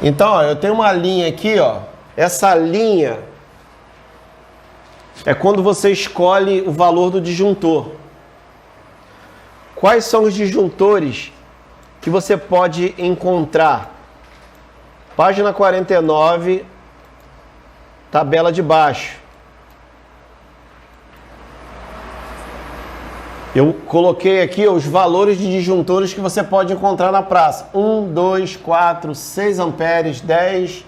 Então, ó, eu tenho uma linha aqui, ó. Essa linha é quando você escolhe o valor do disjuntor. Quais são os disjuntores que você pode encontrar? Página 49, tabela de baixo. Eu coloquei aqui os valores de disjuntores que você pode encontrar na praça. 1, 2, 4, 6 amperes, 10,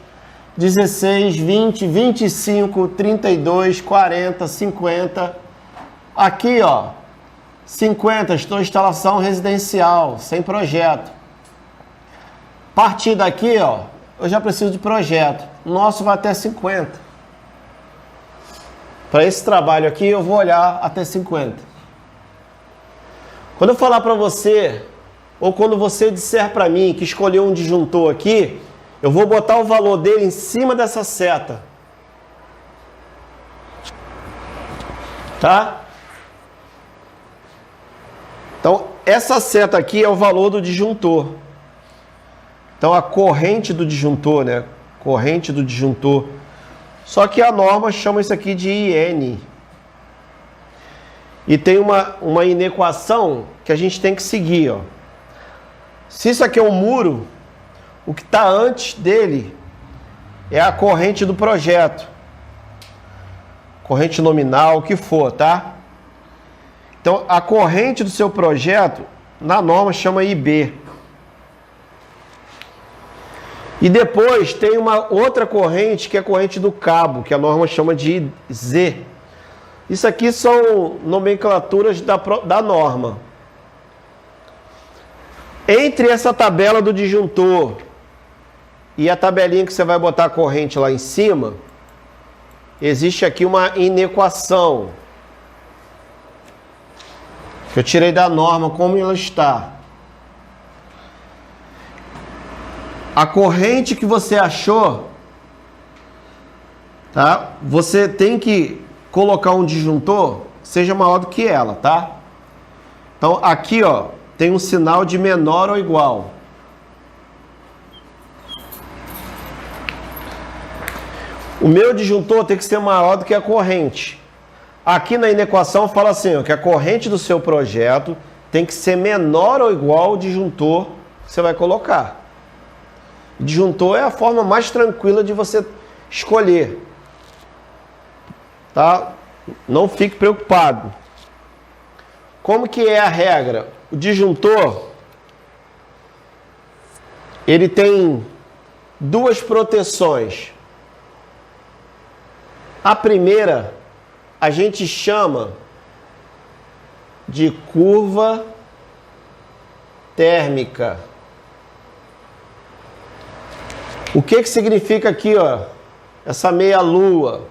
16, 20, 25, 32, 40, 50. Aqui, ó, 50, estou em instalação residencial, sem projeto. A partir daqui, ó, eu já preciso de projeto. O nosso vai até 50. Para esse trabalho aqui, eu vou olhar até 50. Quando eu falar para você, ou quando você disser para mim que escolheu um disjuntor aqui, eu vou botar o valor dele em cima dessa seta. Tá? Então, essa seta aqui é o valor do disjuntor. Então, a corrente do disjuntor, né? Corrente do disjuntor. Só que a norma chama isso aqui de IN. E tem uma inequação que a gente tem que seguir, ó. Se isso aqui é um muro, o que está antes dele é a corrente do projeto. Corrente nominal, o que for, tá? Então, a corrente do seu projeto, na norma, chama IB. E depois tem uma outra corrente, que é a corrente do cabo, que a norma chama de Z. Isso aqui são nomenclaturas da norma. Entre essa tabela do disjuntor e a tabelinha que você vai botar a corrente lá em cima, existe aqui uma inequação. Que eu tirei da norma, como ela está. A corrente que você achou, tá? Você tem que colocar um disjuntor, seja maior do que ela, tá? Então, aqui, ó, tem um sinal de menor ou igual. O meu disjuntor tem que ser maior do que a corrente. Aqui na inequação fala assim, ó, que a corrente do seu projeto tem que ser menor ou igual ao disjuntor que você vai colocar. Disjuntor é a forma mais tranquila de você escolher. Tá? Não fique preocupado. Como que é a regra? O disjuntor, ele tem duas proteções. A primeira, a gente chama de curva térmica. O que significa aqui, ó, essa meia-lua?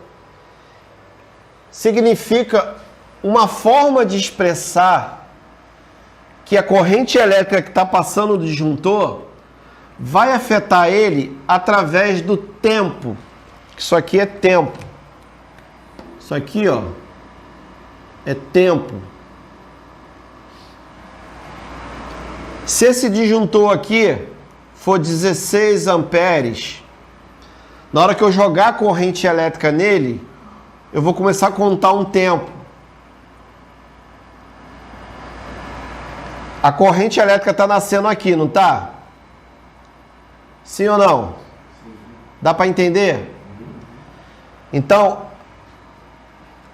Significa uma forma de expressar que a corrente elétrica que está passando do disjuntor vai afetar ele através do tempo. Isso aqui é tempo. Isso aqui, ó, é tempo. Se esse disjuntor aqui for 16 amperes, na hora que eu jogar a corrente elétrica nele, eu vou começar a contar um tempo. A corrente elétrica está nascendo aqui, não está? Sim ou não? Dá para entender? Então,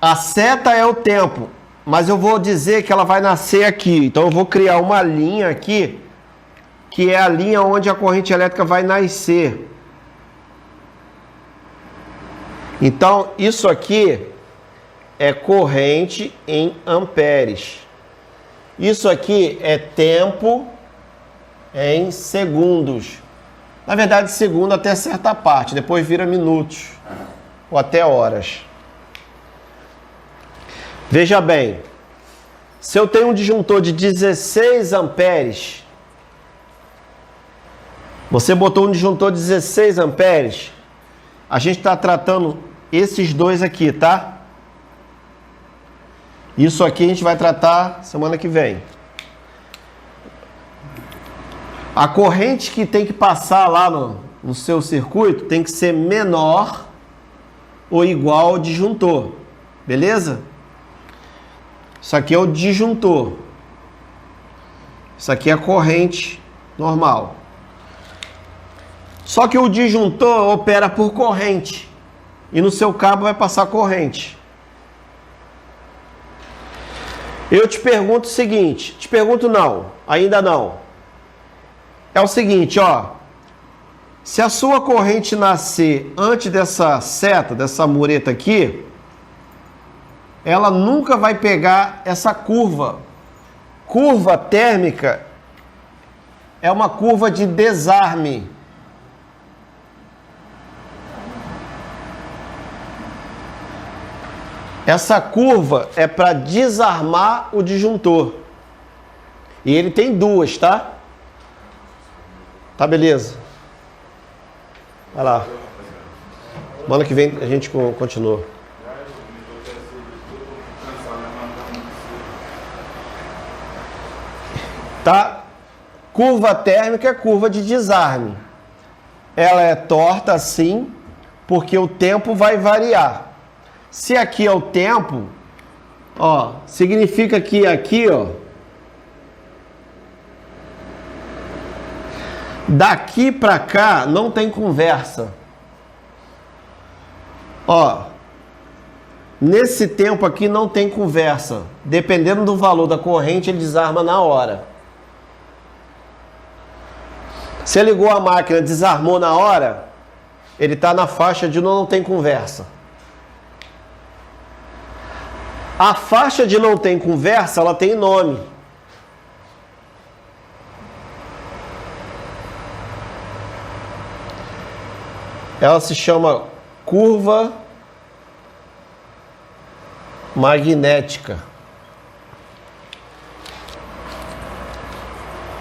a seta é o tempo, mas eu vou dizer que ela vai nascer aqui. Então, eu vou criar uma linha aqui, que é a linha onde a corrente elétrica vai nascer. Então, isso aqui é corrente em amperes. Isso aqui é tempo em segundos. Na verdade, segundo até certa parte, depois vira minutos ou até horas. Veja bem, se eu tenho um disjuntor de 16 amperes, você botou um disjuntor de 16 amperes, a gente está tratando esses dois aqui, tá? Isso aqui a gente vai tratar semana que vem. A corrente que tem que passar lá no seu circuito tem que ser menor ou igual ao disjuntor. Beleza? Isso aqui é o disjuntor. Isso aqui é a corrente normal. Só que o disjuntor opera por corrente. E no seu cabo vai passar corrente. Eu te pergunto o seguinte. Te pergunto não. Ainda não. É o seguinte, ó. Se a sua corrente nascer antes dessa seta, dessa mureta aqui, ela nunca vai pegar essa curva. Curva térmica é uma curva de desarme. Essa curva é para desarmar o disjuntor. E ele tem duas, tá? Tá, beleza. Vai lá. Semana que vem a gente continua. Tá? Curva térmica é curva de desarme. Ela é torta assim, porque o tempo vai variar. Se aqui é o tempo, ó, significa que aqui, ó, daqui para cá não tem conversa. Ó, nesse tempo aqui não tem conversa. Dependendo do valor da corrente, ele desarma na hora. Você ligou a máquina, desarmou na hora, ele está na faixa de não tem conversa. A faixa de não tem conversa, ela tem nome. Ela se chama curva magnética.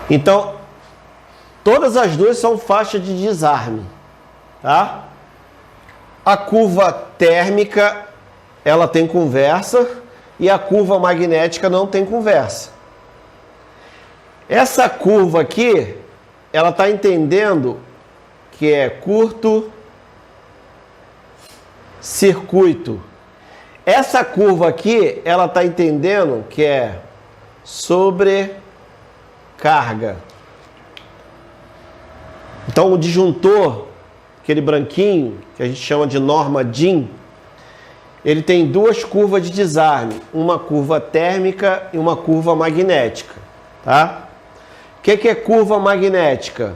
Então, todas as duas são faixas de desarme, tá? A curva térmica, ela tem conversa, e a curva magnética não tem conversa. Essa curva aqui, ela está entendendo que é curto circuito. Essa curva aqui, ela está entendendo que é sobrecarga. Então, o disjuntor, aquele branquinho, que a gente chama de norma DIN, ele tem duas curvas de desarme, uma curva térmica e uma curva magnética, tá? O que é curva magnética?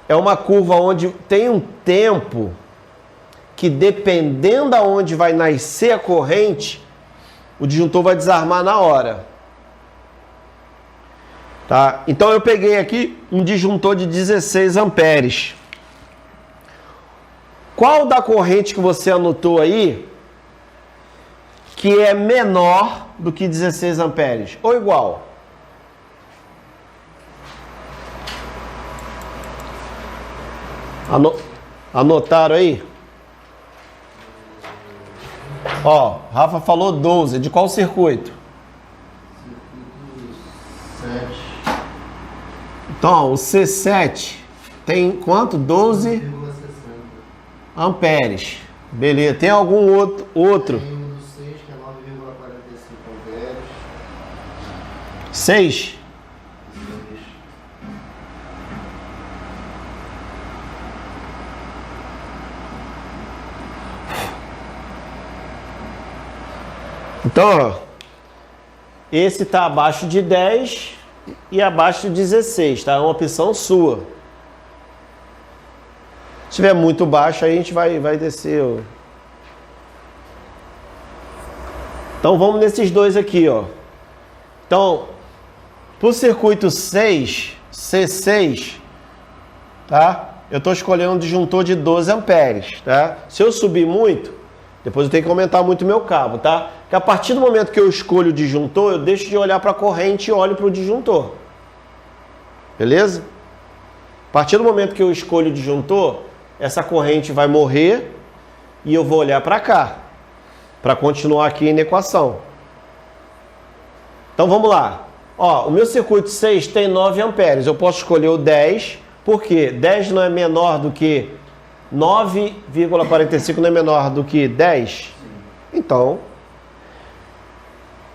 É uma curva onde tem um tempo que, dependendo aonde vai nascer a corrente, o disjuntor vai desarmar na hora. Tá? Então eu peguei aqui um disjuntor de 16 amperes. Qual da corrente que você anotou aí que é menor do que 16 amperes? Ou igual? Anotaram aí? Ó, Rafa falou 12. De qual circuito? Circuito 7. Então, o C7 tem quanto? 12 amperes. Beleza. Tem algum outro? Tem um do 6, que é 9,45 amperes. 6? Então, ó, esse está abaixo de 10 e abaixo de 16, tá? É uma opção sua. Se estiver muito baixo, aí a gente vai descer. Ó. Então, vamos nesses dois aqui, ó. Então, para o circuito 6, C6, tá? Eu estou escolhendo um disjuntor de 12 amperes, tá? Se eu subir muito, depois eu tenho que aumentar muito o meu cabo, tá? Porque a partir do momento que eu escolho o disjuntor, eu deixo de olhar para a corrente e olho para o disjuntor. Beleza? A partir do momento que eu escolho o disjuntor, essa corrente vai morrer e eu vou olhar para cá, para continuar aqui na equação. Então vamos lá. Ó, o meu circuito 6 tem 9 amperes. Eu posso escolher o 10 Por quê? 10 não é menor do que 9,45 não é menor do que 10? Então,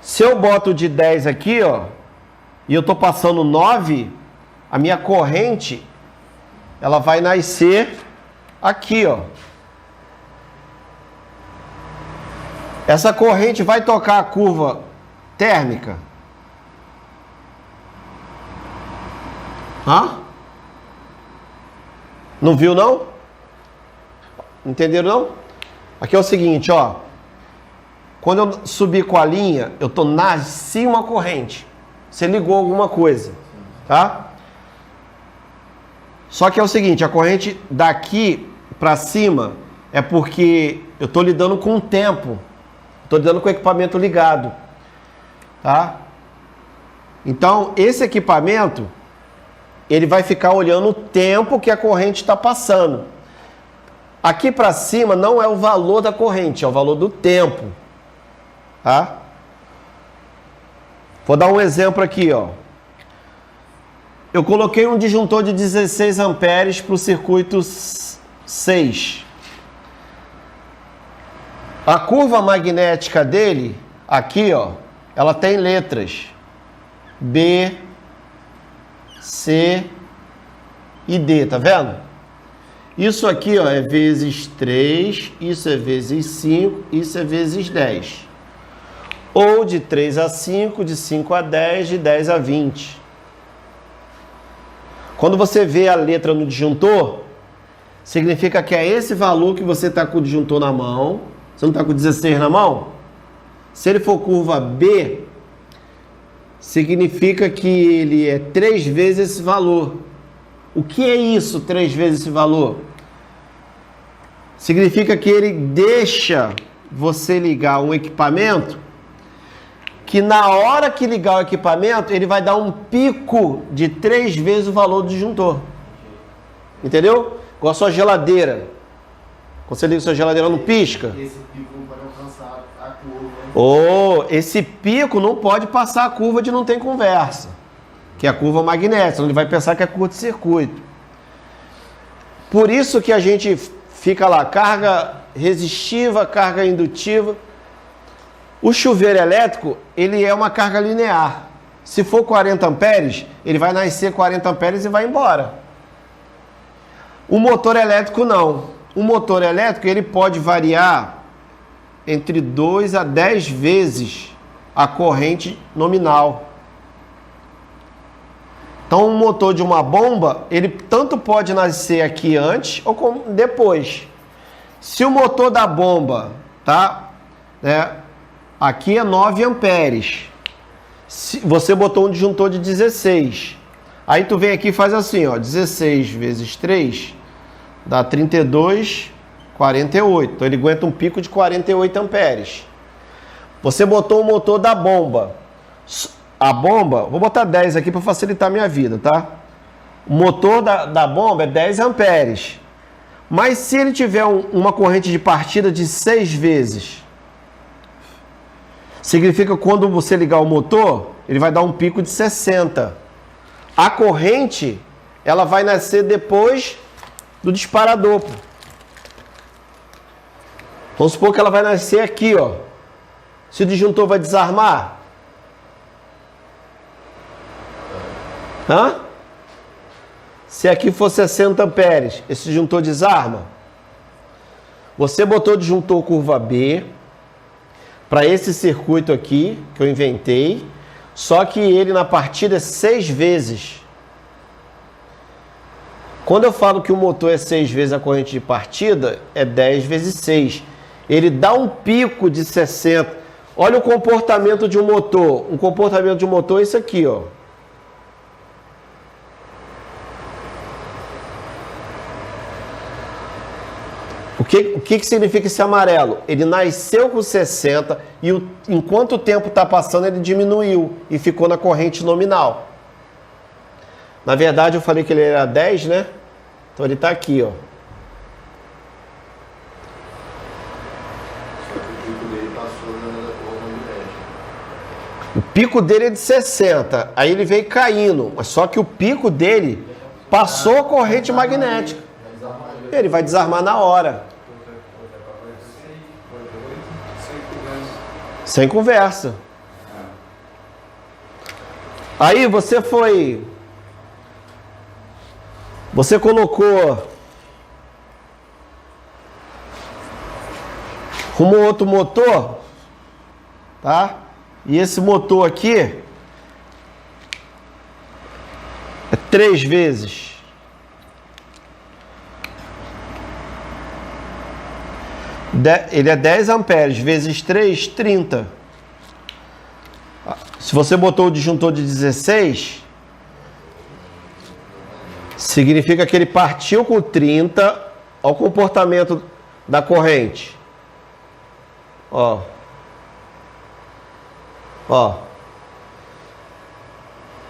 se eu boto de 10 aqui, ó, e eu estou passando 9, a minha corrente, ela vai nascer aqui, ó. Essa corrente vai tocar a curva térmica? Hã? Não viu, não? Entenderam, não? Aqui é o seguinte, ó. Quando eu subir com a linha, eu tô nasci uma corrente. Você ligou alguma coisa, tá? Só que é o seguinte, a corrente daqui para cima é porque eu tô lidando com o tempo. Tô lidando com o equipamento ligado, tá? Então, esse equipamento, ele vai ficar olhando o tempo que a corrente está passando. Aqui para cima não é o valor da corrente, é o valor do tempo. Tá? Vou dar um exemplo aqui, ó. Eu coloquei um disjuntor de 16 amperes para o circuito 6. A curva magnética dele, aqui, ó, ela tem letras B, C e D, tá vendo? Isso aqui, ó, é vezes 3, isso é vezes 5, isso é vezes 10. Ou de 3 a 5, de 5 a 10, de 10 a 20. Quando você vê a letra no disjuntor, significa que é esse valor que você está com o disjuntor na mão. Você não está com 16 na mão? Se ele for curva B, significa que ele é 3 vezes esse valor. O que é isso, 3 vezes esse valor? Significa que ele deixa você ligar um equipamento que na hora que ligar o equipamento, ele vai dar um pico de 3 vezes o valor do disjuntor. Entendeu? Igual a sua geladeira. Quando você liga a sua geladeira, não pisca. Esse pico não pode alcançar a curva. Oh, esse pico não pode passar a curva de não tem conversa, que é a curva magnética, ele vai pensar que é curto-circuito. Por isso que a gente fica lá, carga resistiva, carga indutiva. O chuveiro elétrico, ele é uma carga linear. Se for 40 amperes, ele vai nascer 40 amperes e vai embora. O motor elétrico não. O motor elétrico, ele pode variar entre 2 a 10 vezes a corrente nominal. Então, o motor de uma bomba, ele tanto pode nascer aqui antes ou como depois. Se o motor da bomba, tá, aqui é 9 amperes. Se você botou um disjuntor de 16. Aí tu vem aqui e faz assim, ó, 16 vezes 3 dá 32, 48. Então ele aguenta um pico de 48 amperes. Você botou o motor da bomba. A bomba, vou botar 10 aqui para facilitar a minha vida, tá? O motor da bomba é 10 amperes. Mas se ele tiver uma corrente de partida de 6 vezes, significa que quando você ligar o motor, ele vai dar um pico de 60. A corrente, ela vai nascer depois do disparador. Vamos supor que ela vai nascer aqui, ó. Se o disjuntor vai desarmar? Hã? Se aqui for 60 amperes, esse disjuntor desarma? Você botou o disjuntor curva B para esse circuito aqui, que eu inventei, só que ele na partida é 6 vezes. Quando eu falo que o motor é 6 vezes a corrente de partida, é 10 vezes 6. Ele dá um pico de 60. Olha o comportamento de um motor. Um comportamento de um motor é isso aqui, ó. O que significa esse amarelo? Ele nasceu com 60 e enquanto o tempo está passando, ele diminuiu e ficou na corrente nominal. Na verdade, eu falei que ele era 10, né? Então ele está aqui, ó. O pico dele passou na curva magnética. O pico dele é de 60, aí ele veio caindo, mas só que o pico dele Passou a corrente magnética. Ele vai desarmar na hora. Sem conversa. Aí você colocou, arrumou outro motor, tá? E esse motor aqui é 3 vezes. Ele é 10 amperes, vezes 3, 30. Se você botou o disjuntor de 16, significa que ele partiu com 30. Olha o comportamento da corrente. Ó.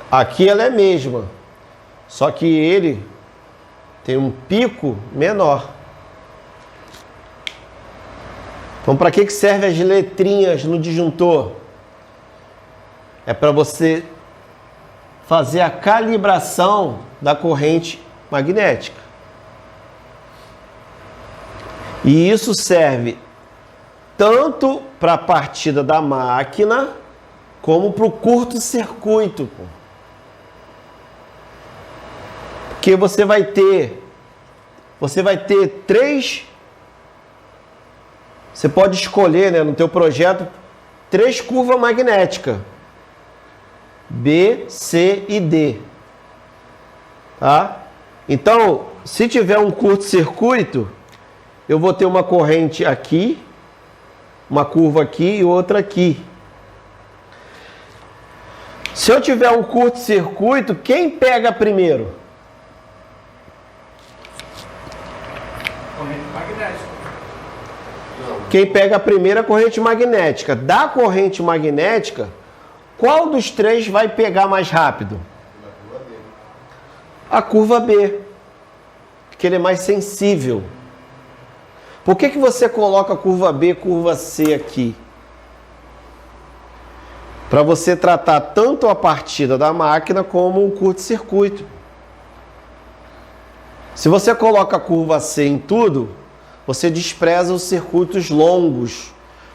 Aqui ela é a mesma. Só que ele tem um pico menor. Então, para que servem as letrinhas no disjuntor? É para você fazer a calibração da corrente magnética. E isso serve tanto para a partida da máquina, como para o curto-circuito. Porque você vai ter 3... Você pode escolher, né, no teu projeto 3 curvas magnéticas. B, C e D. Tá? Então, se tiver um curto-circuito, eu vou ter uma corrente aqui, uma curva aqui e outra aqui. Se eu tiver um curto-circuito, quem pega primeiro? Corrente magnética. Quem pega a primeira corrente magnética. Da corrente magnética, qual dos 3 vai pegar mais rápido? A curva B. Porque ele é mais sensível. Por que você coloca a curva B e curva C aqui? Para você tratar tanto a partida da máquina como um curto-circuito. Se você coloca a curva C em tudo, você despreza os circuitos longos.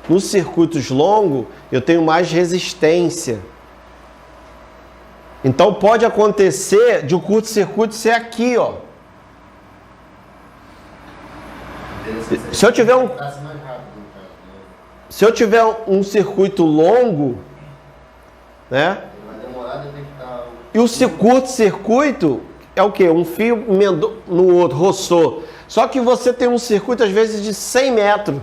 Nos circuitos longos, eu tenho mais resistência. Então pode acontecer de um curto-circuito ser aqui, ó. Se eu tiver um circuito longo, né? E o curto-circuito é o quê? Um fio emendou no outro, roçou. Só que você tem um circuito, às vezes, de 100 metros.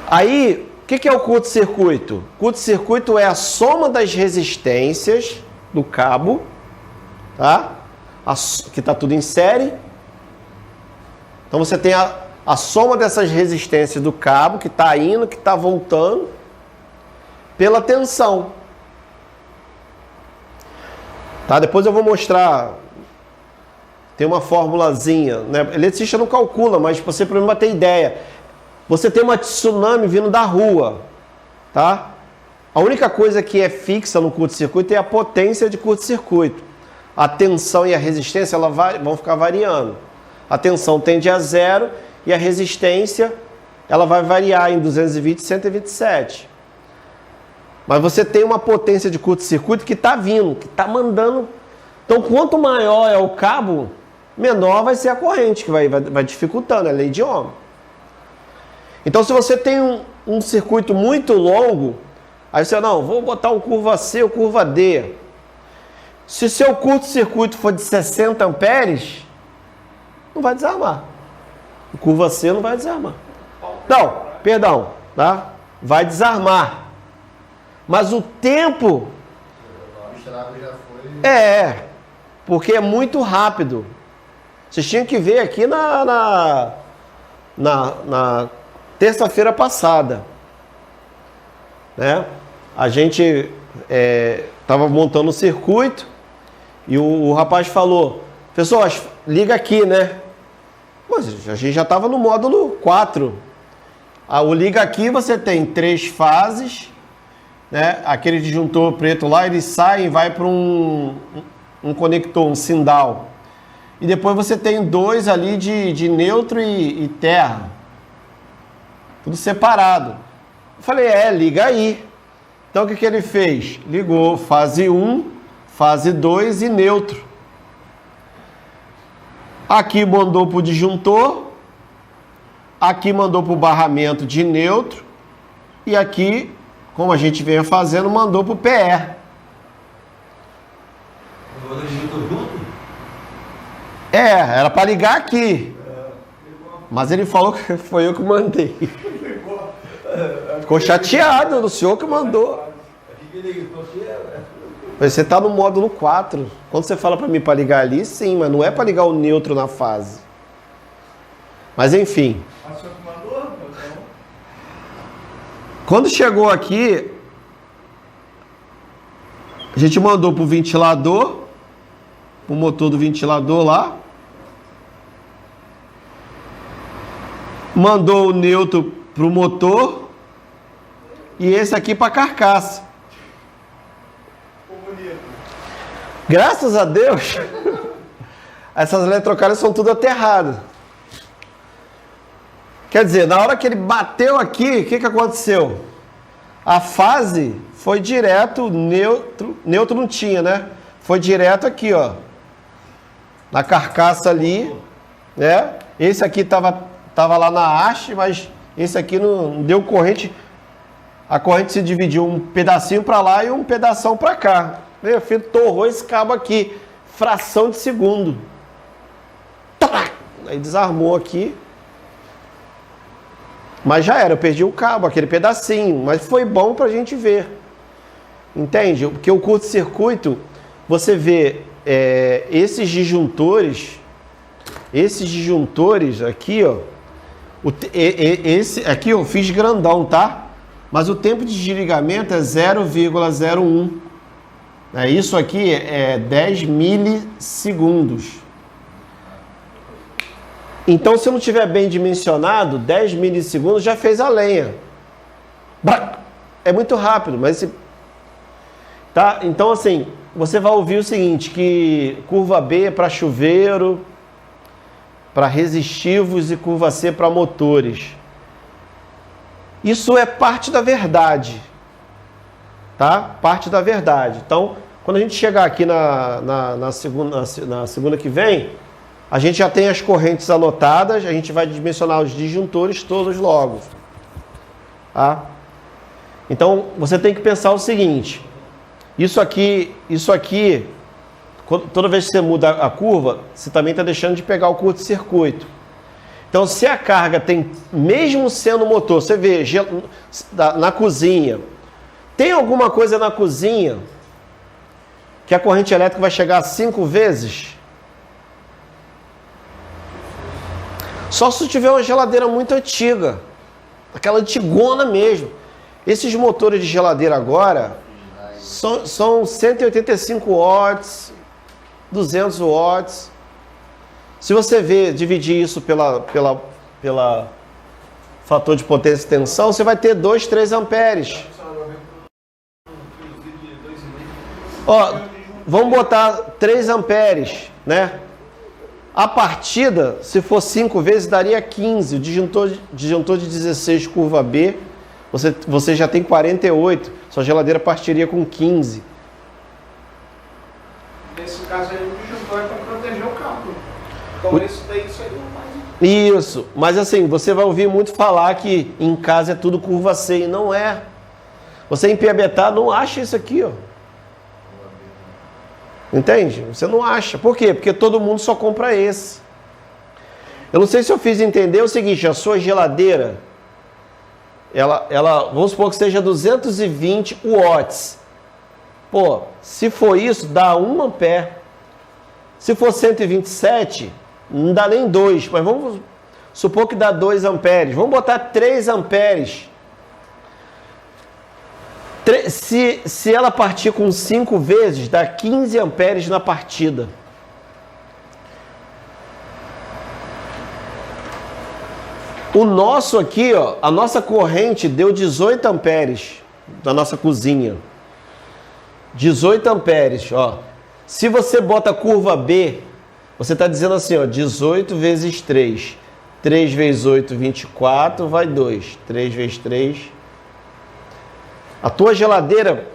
Aí, o que é o curto-circuito? Curto-circuito é a soma das resistências do cabo, tá? Que está tudo em série. Então, você tem a soma dessas resistências do cabo, que está indo, que está voltando, pela tensão. Tá? Depois eu vou mostrar. Tem uma formulazinha, né? Eletricista não calcula, mas você para mim ter ideia. Você tem uma tsunami vindo da rua, tá? A única coisa que é fixa no curto-circuito é a potência de curto-circuito. A tensão e a resistência vão ficar variando. A tensão tende a 0 e a resistência ela vai variar em 220 e 127. Mas você tem uma potência de curto-circuito que está vindo, que está mandando. Então, quanto maior é o cabo, menor vai ser a corrente, que vai dificultando, é lei de Ohm. Então, se você tem um circuito muito longo, aí você, não, vou botar um curva C ou curva D. Se seu curto-circuito for de 60 amperes, não vai desarmar. O curva C não vai desarmar. Não, perdão, tá? Vai desarmar. Mas o tempo... O estrago já foi... porque é muito rápido. Vocês tinham que ver aqui na terça-feira passada, né? A gente estava montando o circuito e o rapaz falou, pessoal, liga aqui, né? Mas a gente já estava no módulo 4. O liga aqui você tem 3 fases, né? Aquele disjuntor preto lá, ele sai e vai para um um conector, um sindal. E depois você tem 2 ali de neutro e terra. Tudo separado. Eu falei, liga aí. Então o que ele fez? Ligou fase 1, fase 2 e neutro. Aqui mandou para o disjuntor. Aqui mandou para o barramento de neutro. E aqui, como a gente vem fazendo, mandou para o PE. Era para ligar aqui. Mas ele falou que foi eu que mandei. Ficou chateado, o senhor que mandou. Você está no módulo 4. Quando você fala para mim para ligar ali, sim, mas não é para ligar o neutro na fase. Mas enfim. Quando chegou aqui, a gente mandou para o ventilador, o motor do ventilador lá. Mandou o neutro para o motor e esse aqui para a carcaça. Graças a Deus, essas eletrocárias são tudo aterradas. Quer dizer, na hora que ele bateu aqui, o que aconteceu? A fase foi direto, neutro não tinha, né? Foi direto aqui, ó. Na carcaça ali, né? Esse aqui tava lá na haste, mas esse aqui não deu corrente. A corrente se dividiu um pedacinho para lá e um pedação para cá. Meu filho, torrou esse cabo aqui, fração de segundo. Aí desarmou aqui. Mas já era, eu perdi o cabo, aquele pedacinho. Mas foi bom pra gente ver. Entende? Porque o curto-circuito, você vê esses disjuntores aqui, ó. Esse aqui eu fiz grandão, tá? Mas o tempo de desligamento é 0,01. Isso aqui é 10 milissegundos. Então, se não tiver bem dimensionado, 10 milissegundos já fez a lenha. É muito rápido, mas... Tá? Então, assim, você vai ouvir o seguinte, que curva B é para chuveiro, para resistivos e curva C para motores. Isso é parte da verdade. Tá? Parte da verdade. Então, quando a gente chegar aqui na segunda que vem, a gente já tem as correntes anotadas, a gente vai dimensionar os disjuntores todos logo. Tá? Então, você tem que pensar o seguinte, isso aqui, toda vez que você muda a curva, você também está deixando de pegar o curto-circuito. Então, se a carga tem, mesmo sendo motor, você vê na cozinha, tem alguma coisa na cozinha que a corrente elétrica vai chegar a 5 vezes? Só se tiver uma geladeira muito antiga, aquela antigona mesmo. Esses motores de geladeira agora são 185 watts, 200 watts. Se você dividir isso pela fator de potência e tensão, você vai ter 2, 3 amperes. Ó, vamos botar 3 amperes, né? A partida, se for 5 vezes, daria 15. O disjuntor de 16 curva B, você já tem 48. Sua geladeira partiria com 15. Nesse caso aí, o disjuntor é para proteger o cabo. Então, isso daí seria mais... Isso. Mas assim, você vai ouvir muito falar que em casa é tudo curva C. E não é. Você em Piabetá não acha isso aqui, ó. Entende? Você não acha. Por quê? Porque todo mundo só compra esse. Eu não sei se eu fiz entender o seguinte, a sua geladeira, ela vamos supor que seja 220 watts. Pô, se for isso, dá 1 ampere. Se for 127, não dá nem 2, mas vamos supor que dá 2 amperes. Vamos botar 3 amperes. Se ela partir com 5 vezes, dá 15 amperes na partida. O nosso aqui, ó, a nossa corrente deu 18 amperes na nossa cozinha. 18 amperes, ó. Se você bota a curva B, você está dizendo assim, ó, 18 vezes 3. 3 vezes 8, 24, vai 2. 3 vezes 3. A tua geladeira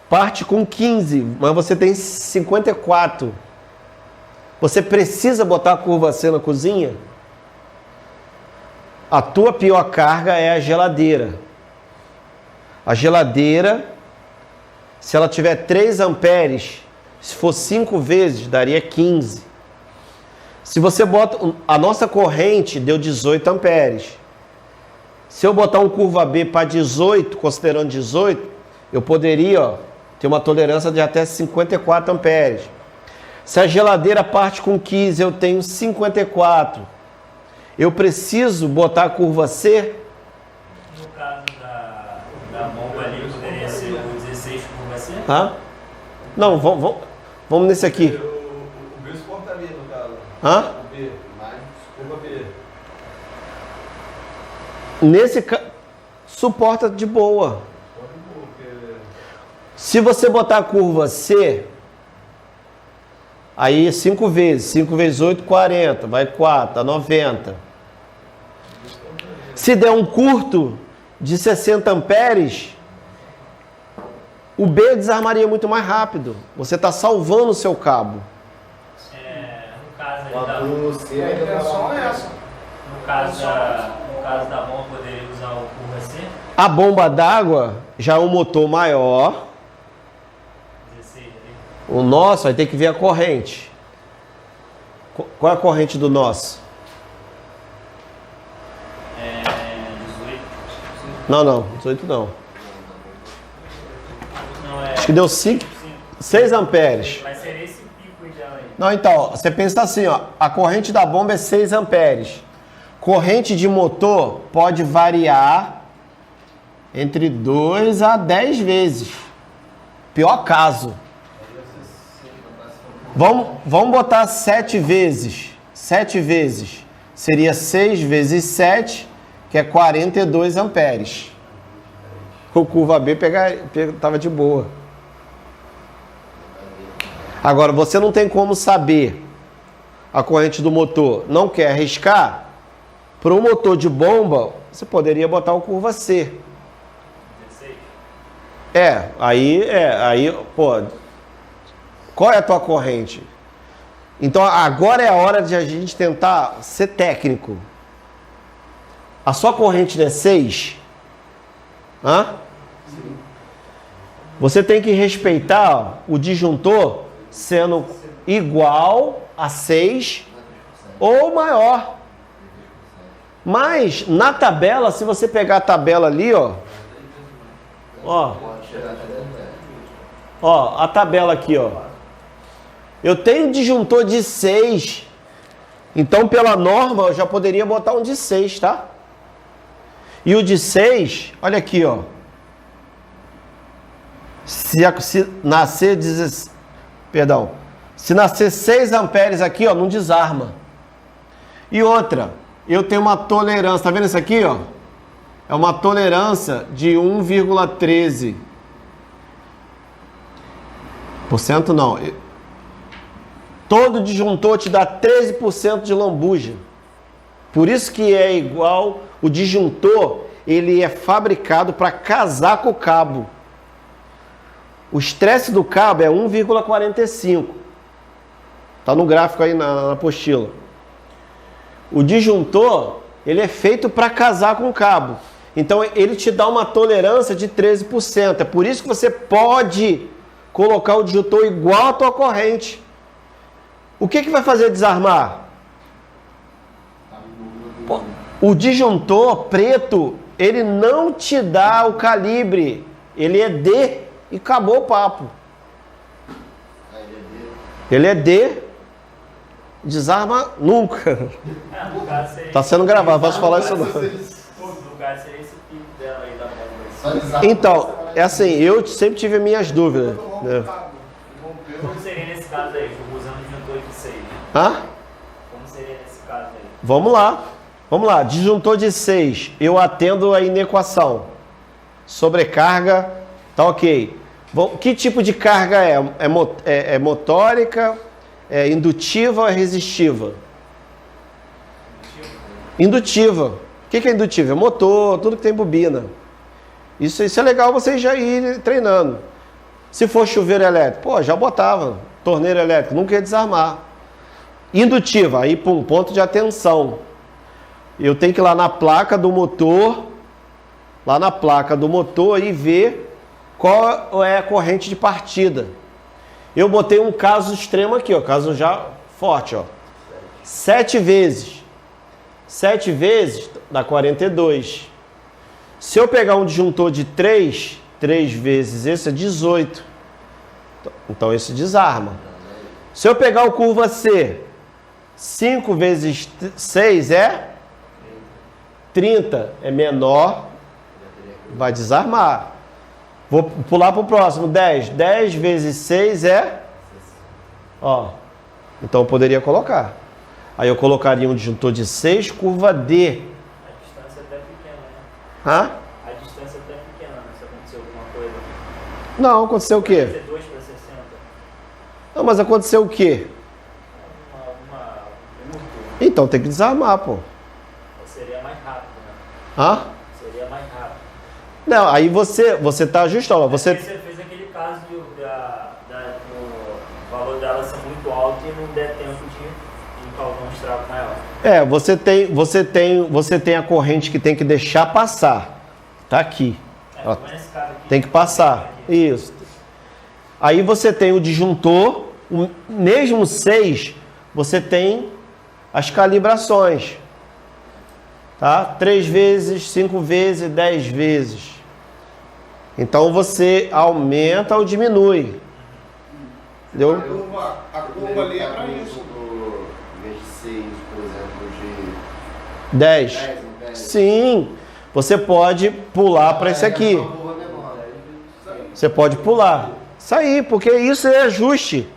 parte com 15, mas você tem 54. Você precisa botar a curva C na cozinha? A tua pior carga é a geladeira. A geladeira, se ela tiver 3 amperes, se for 5 vezes, daria 15. Se você bota... A nossa corrente deu 18 amperes. Se eu botar um curva B para 18, considerando 18, eu poderia, ó, ter uma tolerância de até 54 amperes. Se a geladeira parte com 15, eu tenho 54. Eu preciso botar a curva C? No caso da bomba ali, poderia ser o 16 curva C? Hã? Não, vamos nesse aqui. O B suportaria, no caso. Hã? O B, mais curva B. Nesse suporta de boa. Se você botar a curva C, aí 5 vezes. 5 vezes 8, 40. Vai 4, dá 90. Se der um curto de 60 amperes, o B desarmaria muito mais rápido. Você está salvando o seu cabo. No caso ali A curva C ainda É só tá- essa. no caso da bomba, poderia usar o curva C? A bomba d'água já é um motor maior. 16 ali. O nosso vai ter que ver a corrente. Qual é a corrente do nosso? 18. Não, 18 não. Não, é... Acho que deu 6 amperes. Mas seria esse pico ideal aí. Não, então, ó, você pensa assim, ó, a corrente da bomba é 6 amperes. Corrente de motor pode variar entre 2 a 10 vezes. Pior caso. Vamos botar 7 vezes. 7 vezes. Seria 6 vezes 7, que é 42 amperes. O curva B estava de boa. Agora, você não tem como saber a corrente do motor. Não quer arriscar? Para um motor de bomba, você poderia botar o curva C. 16. Aí, pô, qual é a tua corrente? Então, agora é a hora de a gente tentar ser técnico. A sua corrente não é 6? Hã? Você tem que respeitar, ó, o disjuntor sendo igual a 6 ou maior. Mas, na tabela, se você pegar a tabela ali, ó, a tabela aqui, ó. Eu tenho disjuntor de 6. Então, pela norma, eu já poderia botar um de 6, tá? E o de 6, olha aqui, ó. Se nascer se nascer 6 amperes aqui, ó, não desarma. E outra, eu tenho uma tolerância, tá vendo isso aqui, ó? É uma tolerância de 1,13%. Não. Todo disjuntor te dá 13% de lambuja. Por isso que é igual, o disjuntor, ele é fabricado para casar com o cabo. O estresse do cabo é 1,45. Tá no gráfico aí na apostila. O disjuntor, ele é feito para casar com o cabo. Então, ele te dá uma tolerância de 13%. É por isso que você pode colocar o disjuntor igual à tua corrente. O que vai fazer desarmar? O disjuntor preto, ele não te dá o calibre. Ele é D e acabou o papo. Ele é D, desarma nunca. No caso seria... Tá sendo gravado, posso falar isso não. No caso seria esse pico dela aí da bomba. Então, é assim, eu sempre tive as minhas dúvidas. Né? Como seria nesse caso aí, usando o disjuntor de 6? Hã? Como seria nesse caso aí? Vamos lá. Disjuntor de 6, eu atendo a inequação. Sobrecarga, tá ok. Que tipo de carga é? É motórica, é indutiva ou é resistiva? Indutiva. O que é indutiva? É motor, tudo que tem bobina. Isso é legal vocês já irem treinando. Se for chuveiro elétrico, pô, já botava. Torneira elétrica, nunca ia desarmar. Indutiva, aí para um ponto de atenção. Eu tenho que ir lá na placa do motor, e ver qual é a corrente de partida. Eu botei um caso extremo aqui, ó, caso já forte, ó. 7 vezes. 7 vezes dá 42. Se eu pegar um disjuntor de 3 vezes esse é 18. Então esse desarma. Se eu pegar o curva C, 5 vezes 6 é 30. É menor, vai desarmar. Vou pular para o próximo, 10. 10 vezes 6 é... Ó, então eu poderia colocar. Aí eu colocaria um disjuntor de 6, curva D. A distância até pequena, né? Hã? A distância até pequena, né? Se aconteceu alguma coisa. Não, aconteceu o quê? 42 para 60. Não, mas aconteceu o quê? Então tem que desarmar, pô. Seria mais rápido, né? Hã? Seria mais rápido. Não, aí você tá ajustando. Você fez aquele caso do valor dela ser muito alto e não der tempo de causar um estrago maior. É, você tem a corrente que tem que deixar passar. Tá aqui. Ela Nesse caso aqui, tem que passar. Isso. Aí você tem o disjuntor, mesmo 6, você tem as calibrações. Tá? 3 vezes, 5 vezes, 10 vezes. Então você aumenta ou diminui. Entendeu? A curva ali é para isso. Em vez de 6, por exemplo, de 10. Sim. Você pode pular para esse aqui. Você pode pular. Isso aí, porque isso é ajuste.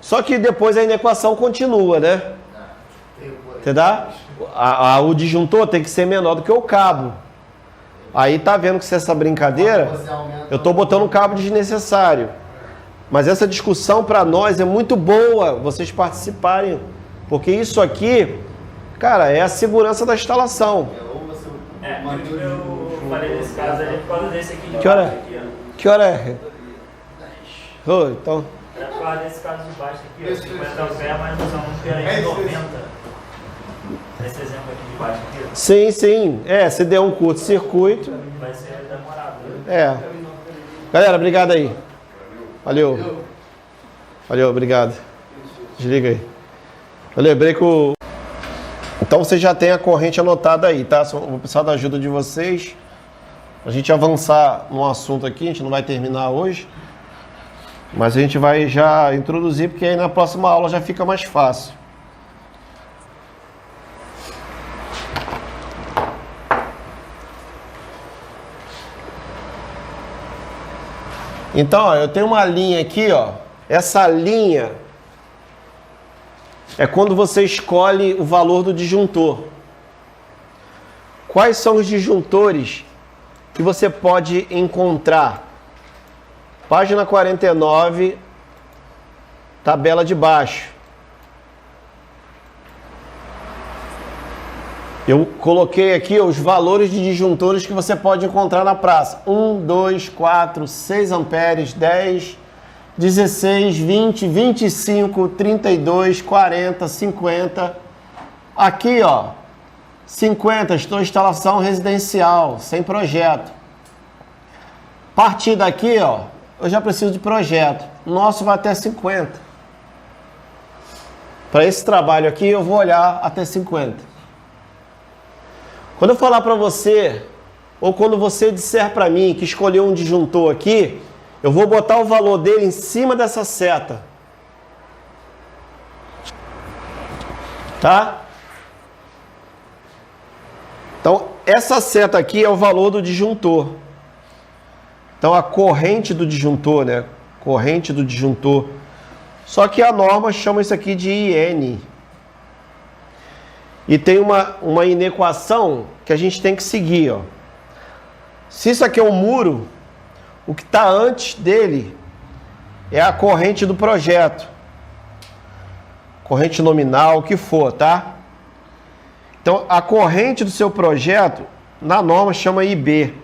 Só que depois a inequação continua, né? Entendeu? O disjuntor tem que ser menor do que o cabo. Aí tá vendo que se essa brincadeira, eu tô botando um cabo desnecessário. Mas essa discussão para nós é muito boa, vocês participarem. Porque isso aqui, cara, é a segurança da instalação. por isso que eu falei nesse caso ali, por causa desse aqui de Que hora baixo é? aqui, ó. Que hora é? Oh, então... Era por causa desse caso de baixo aqui, ó. 50 pé, mas nós vamos ter aí 90. Esse exemplo aqui de baixo aqui, ó. Sim. Se der um curto-circuito... Vai ser demorado. Galera, obrigado aí. Valeu, obrigado. Desliga aí. Eu lembrei que o... Então você já tem a corrente anotada aí, tá? Vou precisar da ajuda de vocês. A gente avançar no assunto aqui, a gente não vai terminar hoje. Mas a gente vai já introduzir, porque aí na próxima aula já fica mais fácil. Então, ó, eu tenho uma linha aqui, ó. Essa linha é quando você escolhe o valor do disjuntor. Quais são os disjuntores que você pode encontrar? Página 49, tabela de baixo. Eu coloquei aqui os valores de disjuntores que você pode encontrar na praça. 1, 2, 4, 6 amperes, 10, 16, 20, 25, 32, 40, 50. Aqui, ó, 50, estou instalação residencial, sem projeto. A partir daqui, ó, eu já preciso de projeto. O nosso vai até 50. Para esse trabalho aqui, eu vou olhar até 50. Quando eu falar para você, ou quando você disser para mim que escolheu um disjuntor aqui, eu vou botar o valor dele em cima dessa seta. Tá? Então, essa seta aqui é o valor do disjuntor. Então, a corrente do disjuntor, né? Corrente do disjuntor. Só que a norma chama isso aqui de IN. E tem uma inequação que a gente tem que seguir, ó. Se isso aqui é um muro, O que está antes dele é a corrente do projeto. Corrente nominal, o que for, tá? Então, a corrente do seu projeto, na norma, chama IB.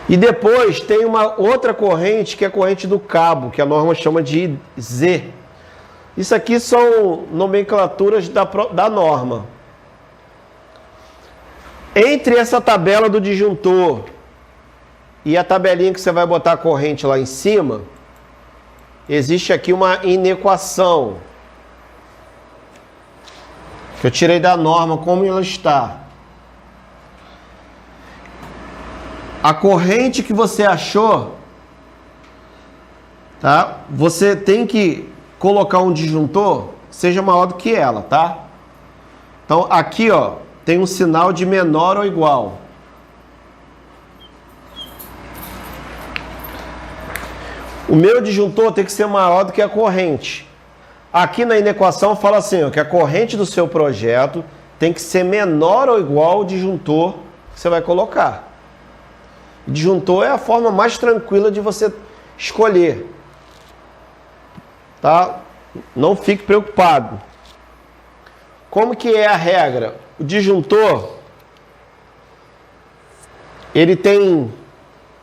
E depois tem uma outra corrente, que é a corrente do cabo, que a norma chama de Z. Isso aqui são nomenclaturas da norma. Entre essa tabela do disjuntor e a tabelinha que você vai botar a corrente lá em cima, existe aqui uma inequação, que eu tirei da norma, como ela está. A corrente que você achou, tá? Você tem que colocar um disjuntor seja maior do que ela, tá? Então aqui, ó, tem um sinal de menor ou igual. O meu disjuntor tem que ser maior do que a corrente. Aqui na inequação fala assim, ó, que a corrente do seu projeto tem que ser menor ou igual ao disjuntor que você vai colocar. Disjuntor é a forma mais tranquila de você escolher. Tá? Não fique preocupado. Como que é a regra? O disjuntor, ele tem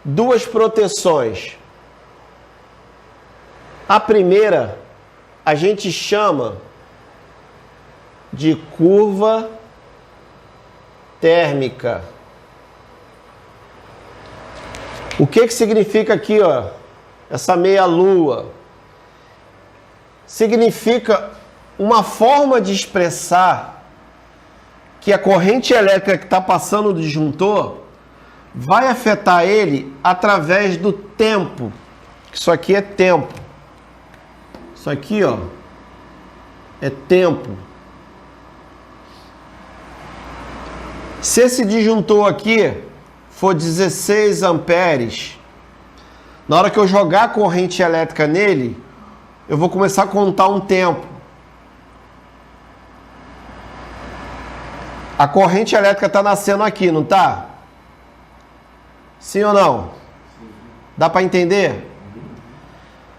duas proteções. A primeira, a gente chama de curva térmica. O que significa aqui, ó, essa meia-lua? Significa uma forma de expressar que a corrente elétrica que está passando do disjuntor vai afetar ele através do tempo. Isso aqui é tempo. Isso aqui, ó, é tempo. Se esse disjuntor aqui for 16 amperes, na hora que eu jogar a corrente elétrica nele, eu vou começar a contar um tempo. A corrente elétrica está nascendo aqui, não está? Sim ou não? Dá para entender?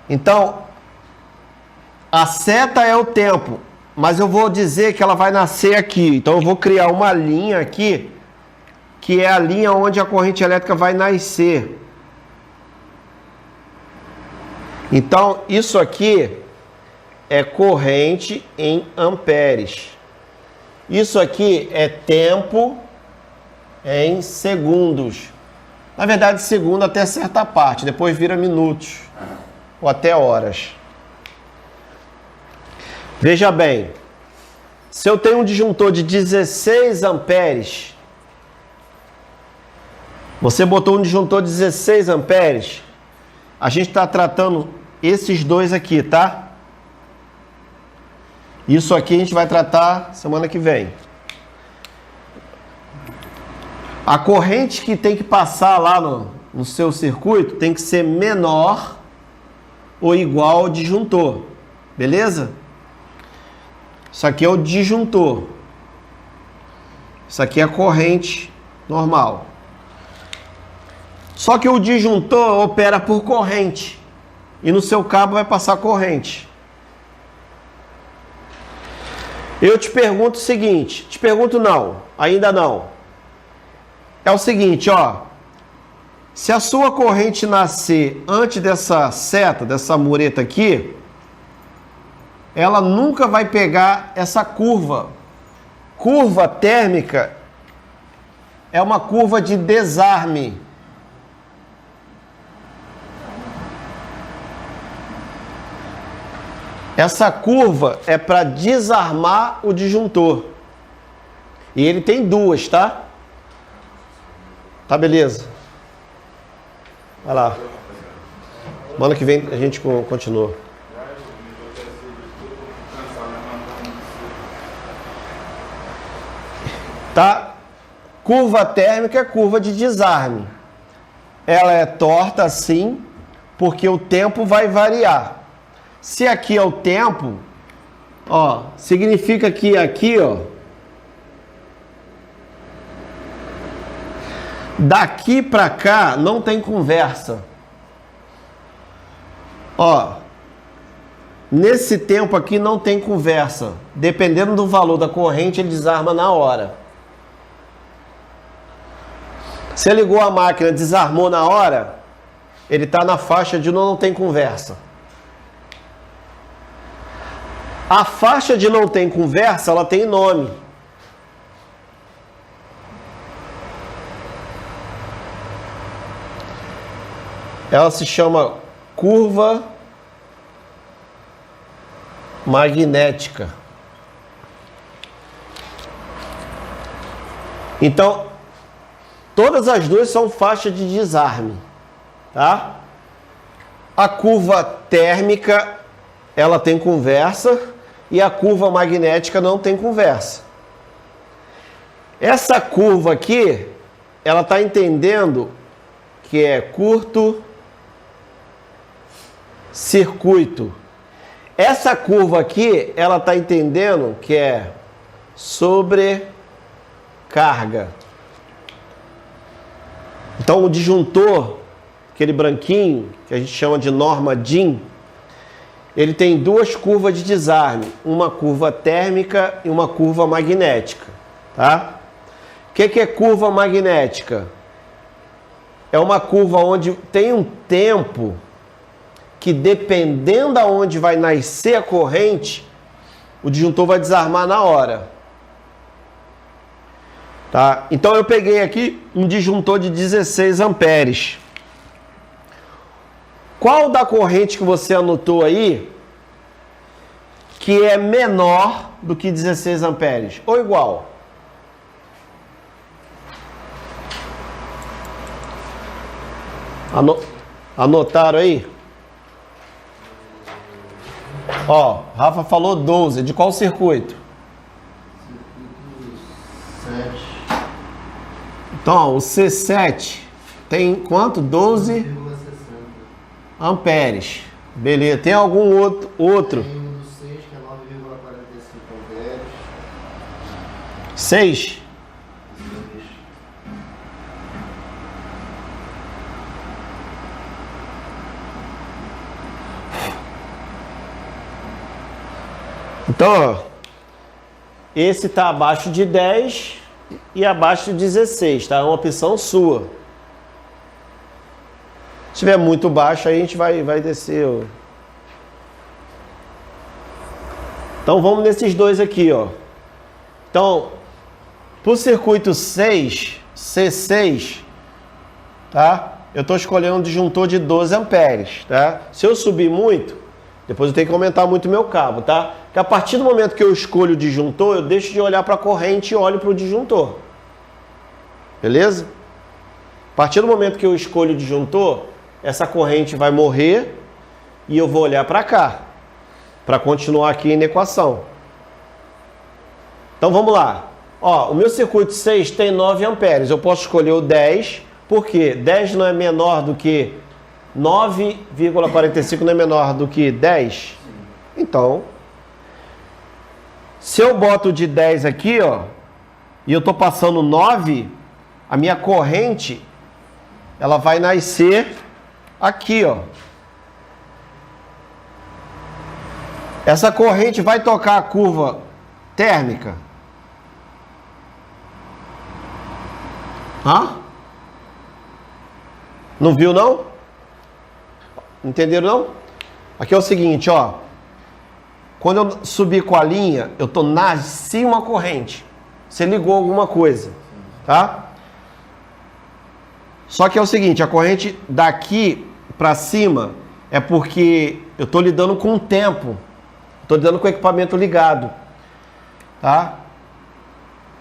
Então, a seta é o tempo, mas eu vou dizer que ela vai nascer aqui. Então, eu vou criar uma linha aqui, que é a linha onde a corrente elétrica vai nascer. Então, isso aqui é corrente em amperes. Isso aqui é tempo em segundos. Na verdade, segundo até certa parte, depois vira minutos ou até horas. Veja bem, se eu tenho um disjuntor de 16 amperes, você botou um disjuntor de 16 amperes, a gente está tratando esses dois aqui, tá? Isso aqui a gente vai tratar semana que vem. A corrente que tem que passar lá no seu circuito tem que ser menor ou igual ao disjuntor. Beleza? Isso aqui é o disjuntor. Isso aqui é a corrente normal. Só que o disjuntor opera por corrente. E no seu cabo vai passar corrente. Eu te pergunto o seguinte. Te pergunto não. Ainda não. É o seguinte, ó. Se a sua corrente nascer antes dessa seta, dessa mureta aqui, ela nunca vai pegar essa curva. Curva térmica é uma curva de desarme. Essa curva é para desarmar o disjuntor. E ele tem duas, tá? Tá, beleza. Vai lá. Semana que vem a gente continua. Tá? Curva térmica é curva de desarme. Ela é torta assim, porque o tempo vai variar. Se aqui é o tempo, ó, significa que aqui, ó, Daqui para cá não tem conversa. Ó, nesse tempo aqui não tem conversa. Dependendo do valor da corrente, ele desarma na hora. Você ligou a máquina, desarmou na hora, ele está na faixa de não tem conversa. A faixa de não tem conversa, ela tem nome. Ela se chama curva magnética. Então, todas as duas são faixas de desarme, tá? A curva térmica, ela tem conversa, e a curva magnética não tem conversa. Essa curva aqui, ela está entendendo que é curto circuito. Essa curva aqui, ela está entendendo que é sobrecarga. Então, o disjuntor, aquele branquinho, que a gente chama de norma DIN, ele tem duas curvas de desarme, uma curva térmica e uma curva magnética, tá? O que é curva magnética? É uma curva onde tem um tempo que, dependendo aonde vai nascer a corrente, o disjuntor vai desarmar na hora. Tá? Então eu peguei aqui um disjuntor de 16 amperes. Qual da corrente que você anotou aí que é menor do que 16 amperes? Ou igual? Anotaram aí? Ó, Rafa falou 12. De qual circuito? Circuito 7. Então, ó, o C7 tem quanto? 12 12,60. amperes. Beleza. Tem algum outro? Tem um do 6, que é 9,45 amperes. 6? Então, ó, esse está abaixo de 10 e abaixo de 16, tá? É uma opção sua. Se estiver muito baixo, aí a gente vai descer. Ó. Então, vamos nesses dois aqui, ó. Então, para o circuito 6, C6, tá? Eu estou escolhendo um disjuntor de 12 amperes, tá? Se eu subir muito, depois eu tenho que aumentar muito o meu cabo, tá? Porque a partir do momento que eu escolho o disjuntor, eu deixo de olhar para a corrente e olho para o disjuntor. Beleza? A partir do momento que eu escolho o disjuntor, essa corrente vai morrer e eu vou olhar para cá, para continuar aqui na equação. Então vamos lá. Ó, o meu circuito 6 tem 9 amperes. Eu posso escolher o 10, porque 10 não é menor do que 9,45 não é menor do que 10? Então, se eu boto de 10 aqui, ó, e eu tô passando 9, a minha corrente, ela vai nascer aqui, ó. Essa corrente vai tocar a curva térmica. Hã? Não viu, não? Entenderam, não? Aqui é o seguinte, ó. Quando eu subir com a linha, eu tô nasci uma corrente. Você ligou alguma coisa, tá? Só que é o seguinte, a corrente daqui para cima é porque eu tô lidando com o tempo. Tô lidando com o equipamento ligado, tá?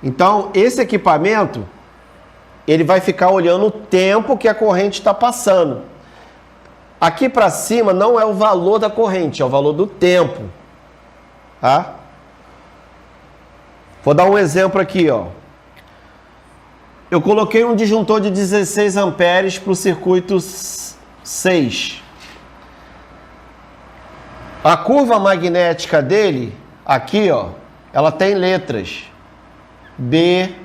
Então, esse equipamento, ele vai ficar olhando o tempo que a corrente está passando. Aqui para cima não é o valor da corrente, é o valor do tempo. Tá? Vou dar um exemplo aqui, ó. Eu coloquei um disjuntor de 16 amperes para o circuito 6. A curva magnética dele, aqui, ó, ela tem letras B,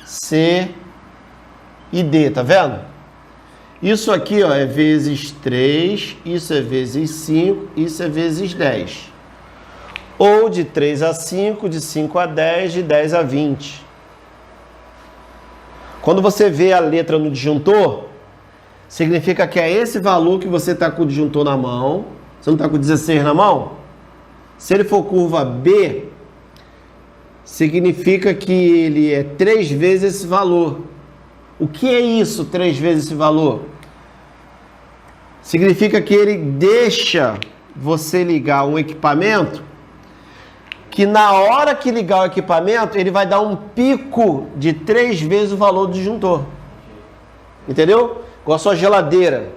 C e D, tá vendo? Isso aqui, ó, é vezes 3, isso é vezes 5, isso é vezes 10. Ou de 3 a 5, de 5 a 10, de 10 a 20. Quando você vê a letra no disjuntor, significa que é esse valor que você está com o disjuntor na mão. Você não está com 16 na mão? Se ele for curva B, significa que ele é 3 vezes esse valor. O que é isso, 3 vezes esse valor? Significa que ele deixa você ligar um equipamento que na hora que ligar o equipamento, ele vai dar um pico de 3 vezes o valor do disjuntor. Entendeu? Com a sua geladeira.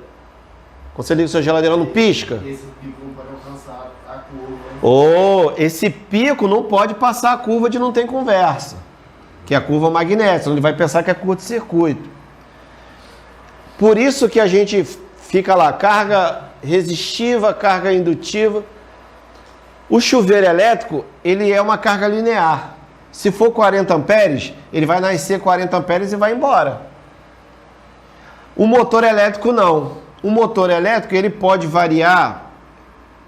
Quando você liga a sua geladeira, não pisca. Esse pico não pode alcançar a curva. Esse pico não pode passar a curva de não tem conversa. Que é a curva magnética. Ele vai pensar que é curto-circuito. Por isso que a gente fica lá, carga resistiva, carga indutiva. O chuveiro elétrico, ele é uma carga linear. Se for 40 amperes, ele vai nascer 40 amperes e vai embora. O motor elétrico não. O motor elétrico, ele pode variar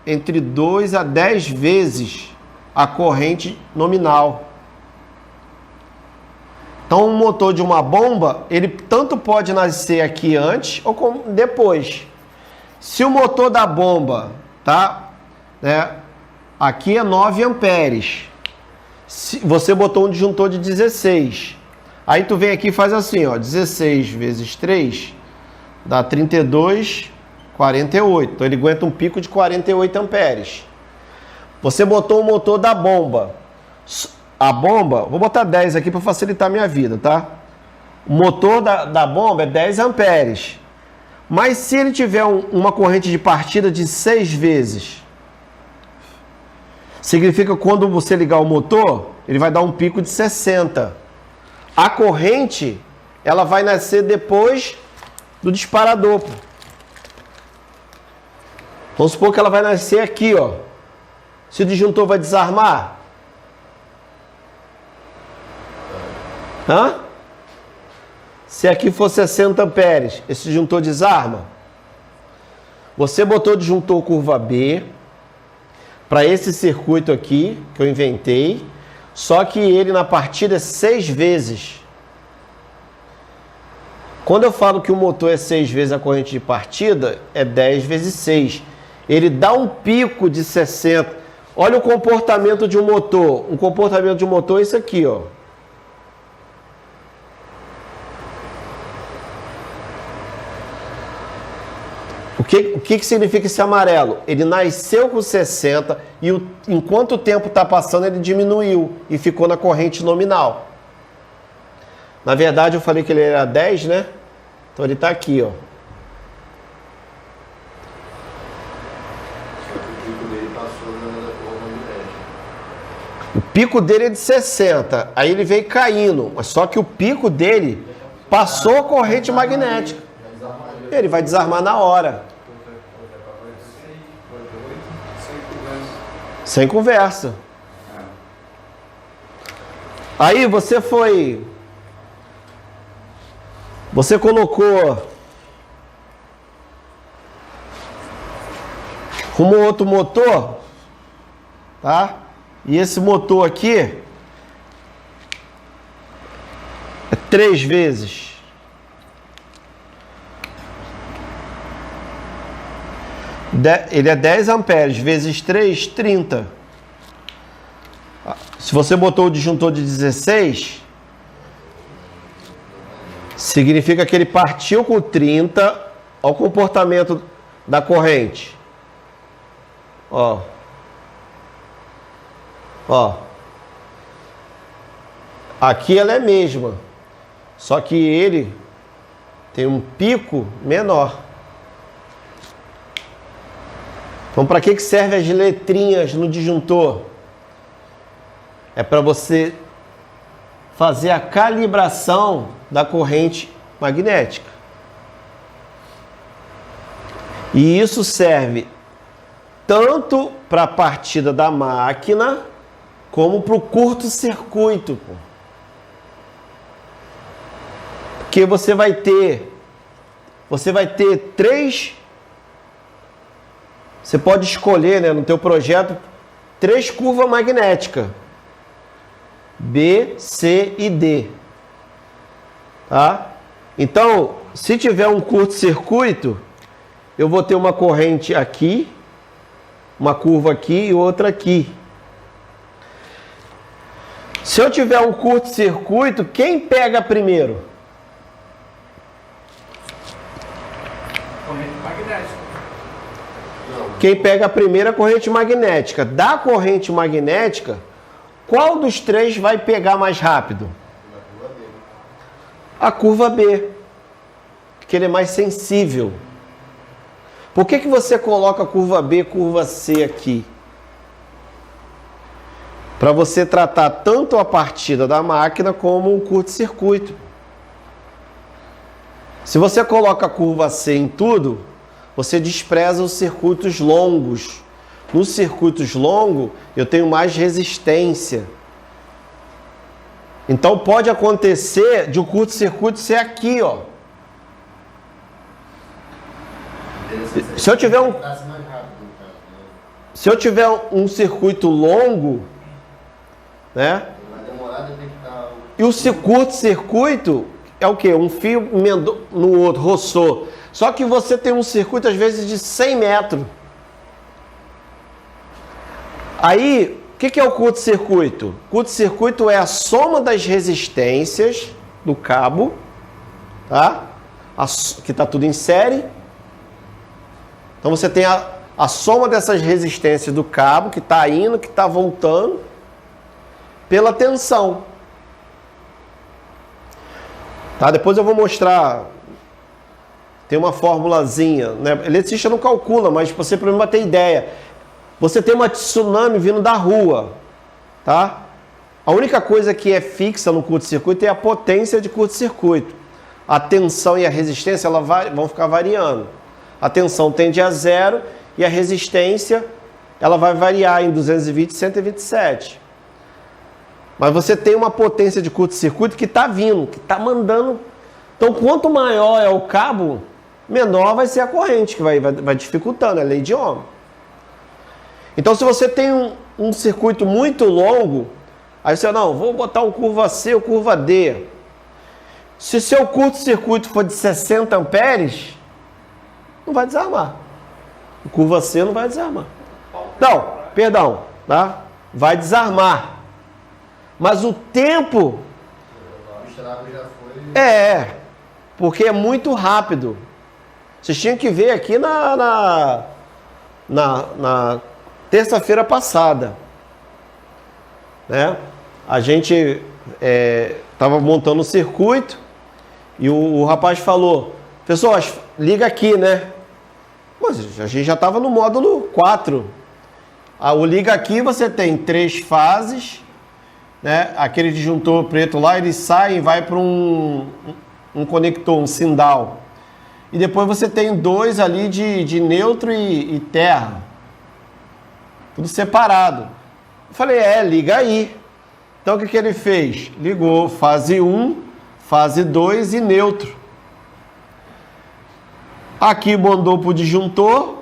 entre 2 a 10 vezes a corrente nominal. Então, o motor de uma bomba, ele tanto pode nascer aqui antes ou como depois. Se o motor da bomba, tá, né, aqui é 9 amperes. Se você botou um disjuntor de 16. Aí tu vem aqui e faz assim, ó, 16 vezes 3 dá 32, 48. Então ele aguenta um pico de 48 amperes. Você botou o motor da bomba. A bomba, vou botar 10 aqui para facilitar a minha vida, tá? O motor da bomba é 10 amperes. Mas se ele tiver uma corrente de partida de 6 vezes, significa que quando você ligar o motor, ele vai dar um pico de 60. A corrente, ela vai nascer depois do disparador. Vamos supor que ela vai nascer aqui, ó. Se o disjuntor vai desarmar. Hã? Se aqui for 60 amperes, esse disjuntor desarma. Você botou o disjuntor curva B para esse circuito aqui, que eu inventei, só que ele na partida é 6 vezes. Quando eu falo que o motor é 6 vezes a corrente de partida, é 10 vezes 6. Ele dá um pico de 60. Olha o comportamento de um motor. Um comportamento de um motor é isso aqui, ó. O que significa esse amarelo? Ele nasceu com 60 e enquanto o tempo está passando, ele diminuiu e ficou na corrente nominal. Na verdade, eu falei que ele era 10, né? Então ele está aqui, ó. O pico dele é de 60, aí ele veio caindo, mas só que o pico dele passou a corrente magnética. Ele vai desarmar na hora. Sem conversa. Aí você colocou um outro motor, tá? E esse motor aqui é 3 vezes. Ele é 10 amperes, vezes 3, 30. Se você botou o disjuntor de 16, significa que ele partiu com 30. Olha o comportamento da corrente. Ó. Ó. Aqui ela é a mesma. Só que ele tem um pico menor. Então, para que servem as letrinhas no disjuntor? É para você fazer a calibração da corrente magnética. E isso serve tanto para a partida da máquina, como para o curto-circuito. que você vai ter três, você pode escolher, né, no teu projeto, 3 curvas magnéticas, B, C e D, tá? Então, se tiver um curto-circuito, eu vou ter uma corrente aqui, uma curva aqui e outra aqui. Se eu tiver um curto-circuito, quem pega primeiro? Corrente magnética. Quem pega a primeira corrente magnética. Da corrente magnética, qual dos 3 vai pegar mais rápido? A curva B. Porque ele é mais sensível. Por que você coloca a curva B e curva C aqui? Para você tratar tanto a partida da máquina como um curto-circuito. Se você coloca a curva C em tudo, você despreza os circuitos longos. Nos circuitos longos, eu tenho mais resistência. Então pode acontecer de um curto-circuito ser aqui, ó. Se eu tiver um circuito longo, né? E o curto-circuito é o quê? Um fio emendou no outro, roçou. Só que você tem um circuito, às vezes, de 100 metros. Aí, o que é o curto-circuito? Curto-circuito é a soma das resistências do cabo, tá? Que está tudo em série. Então, você tem a soma dessas resistências do cabo, que está indo, que está voltando, pela tensão. Tá? Depois eu vou mostrar. Tem uma formulazinha, né? Eletricista não calcula, mas você pelo menos ter ideia. Você tem uma tsunami vindo da rua, tá? A única coisa que é fixa no curto-circuito é a potência de curto-circuito. A tensão e a resistência vão ficar variando. A tensão tende a 0 e a resistência ela vai variar em 220 e 127. Mas você tem uma potência de curto-circuito que está vindo, que está mandando. Então, quanto maior é o cabo, menor vai ser a corrente, que vai dificultando, é lei de Ohm. Então, se você tem um circuito muito longo, aí você, não, vou botar um curva C ou curva D. Se seu curto-circuito for de 60 amperes, não vai desarmar. O curva C não vai desarmar. Não, perdão, tá? Vai desarmar. Mas o tempo... O estrago já foi... porque é muito rápido. Vocês tinham que ver aqui na terça-feira passada, né? A gente estava montando o circuito e o rapaz falou, pessoal, liga aqui, né? Mas a gente já estava no módulo 4. O liga aqui você tem 3 fases, né? Aquele disjuntor preto lá, ele sai e vai para um conector, um sindal. E depois você tem 2 ali de neutro e terra. Tudo separado. Eu falei, liga aí. Então o que ele fez? Ligou fase 1, fase 2 e neutro. Aqui mandou para o disjuntor.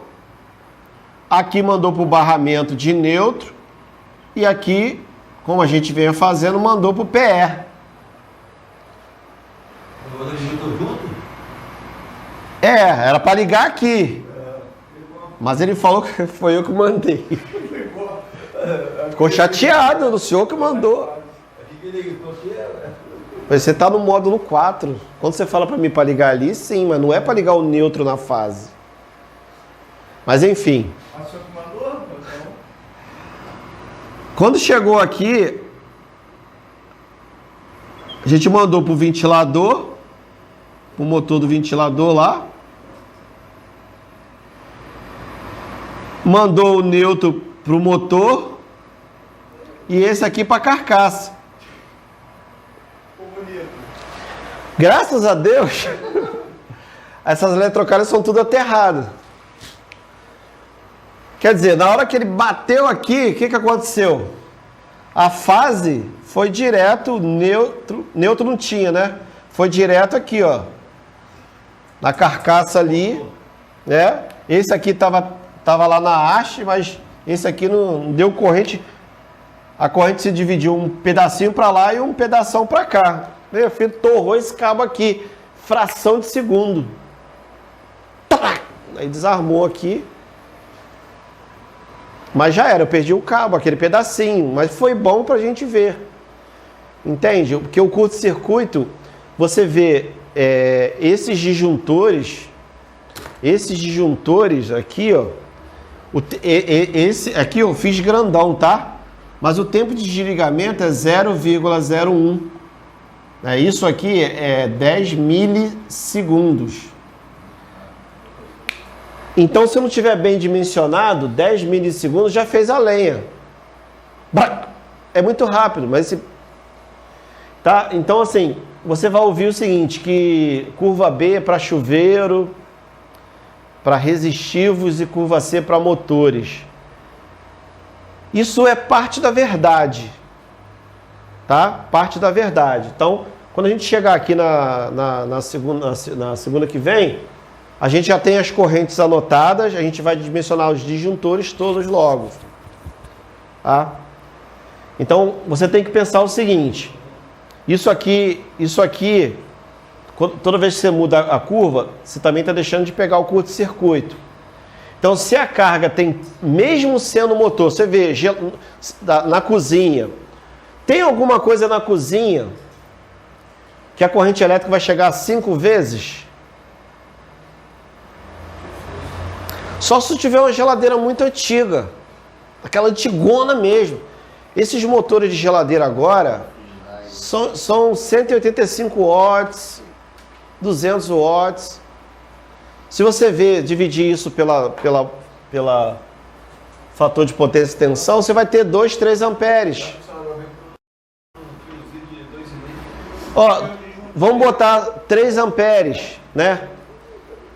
Aqui mandou para o barramento de neutro. E aqui, como a gente vinha fazendo, mandou para o PE. Era para ligar aqui. Mas ele falou que foi eu que mandei. Ficou chateado, o senhor que mandou. Você está no módulo 4. Quando você fala para mim para ligar ali, sim, mas não é para ligar o neutro na fase. Mas enfim. Mas o senhor que mandou? Então... Quando chegou aqui, a gente mandou para o ventilador, para o motor do ventilador lá. Mandou o neutro para o motor e esse aqui para a carcaça. Graças a Deus, essas eletrocárias são tudo aterradas. Quer dizer, na hora que ele bateu aqui, o que aconteceu? A fase foi direto, neutro não tinha, né? foi direto aqui, ó. Na carcaça ali, né? Esse aqui tava lá na haste, mas esse aqui não deu corrente. A corrente se dividiu um pedacinho para lá e um pedação para cá. Meu filho torrou esse cabo aqui, fração de segundo. Aí desarmou aqui. Mas já era, eu perdi o cabo, aquele pedacinho. Mas foi bom pra gente ver. Entende? Porque o curto-circuito, você vê esses disjuntores aqui, ó. Esse aqui eu fiz grandão, tá? Mas o tempo de desligamento é 0,01. Isso aqui é 10 milissegundos. Então, se não tiver bem dimensionado, 10 milissegundos já fez a lenha. É muito rápido, mas... Tá? Então, assim, você vai ouvir o seguinte, que curva B é para chuveiro, para resistivos e curva C para motores. Isso é parte da verdade. Tá? Parte da verdade. Então, quando a gente chegar aqui na segunda que vem, a gente já tem as correntes anotadas, a gente vai dimensionar os disjuntores todos logo. Tá? Então, você tem que pensar o seguinte, isso aqui, toda vez que você muda a curva, você também está deixando de pegar o curto-circuito. Então, se a carga tem, mesmo sendo motor, você vê na cozinha, tem alguma coisa na cozinha que a corrente elétrica vai chegar a 5 vezes? Só se tiver uma geladeira muito antiga, aquela antigona mesmo. Esses motores de geladeira agora são 185 watts, 200 watts. Se você dividir isso pela fator de potência e tensão, você vai ter 2, 3 amperes. Ó, vamos botar 3 amperes, né?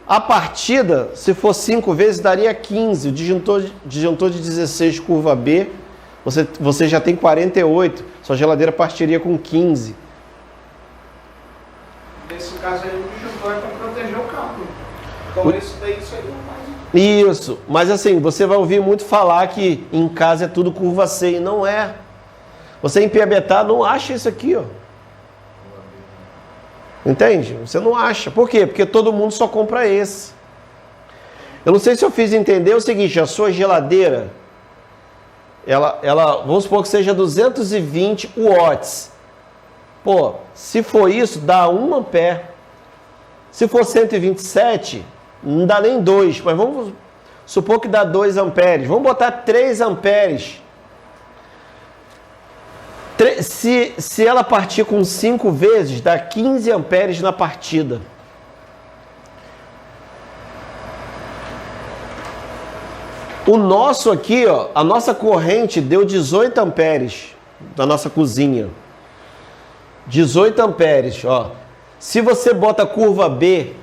A partida, se for 5 vezes, daria 15. O disjuntor de 16 curva B, você já tem 48. Sua geladeira partiria com 15. Nesse caso aí, o disjuntor é para proteger o cabo. Então, isso seria o mais... Isso. Mas assim, você vai ouvir muito falar que em casa é tudo curva C. E não é. Você em Piabetá não acha isso aqui, ó. Entende? Você não acha. Por quê? Porque todo mundo só compra esse. Eu não sei se eu fiz entender o seguinte, a sua geladeira, ela vamos supor que seja 220 watts. Pô, se for isso, dá 1 ampere. Se for 127, não dá nem 2, mas vamos supor que dá 2 amperes. Vamos botar 3 amperes. Se ela partir com 5 vezes, dá 15 amperes na partida. O nosso aqui, ó, a nossa corrente deu 18 amperes na nossa cozinha. 18 amperes, ó. Se você bota a curva B,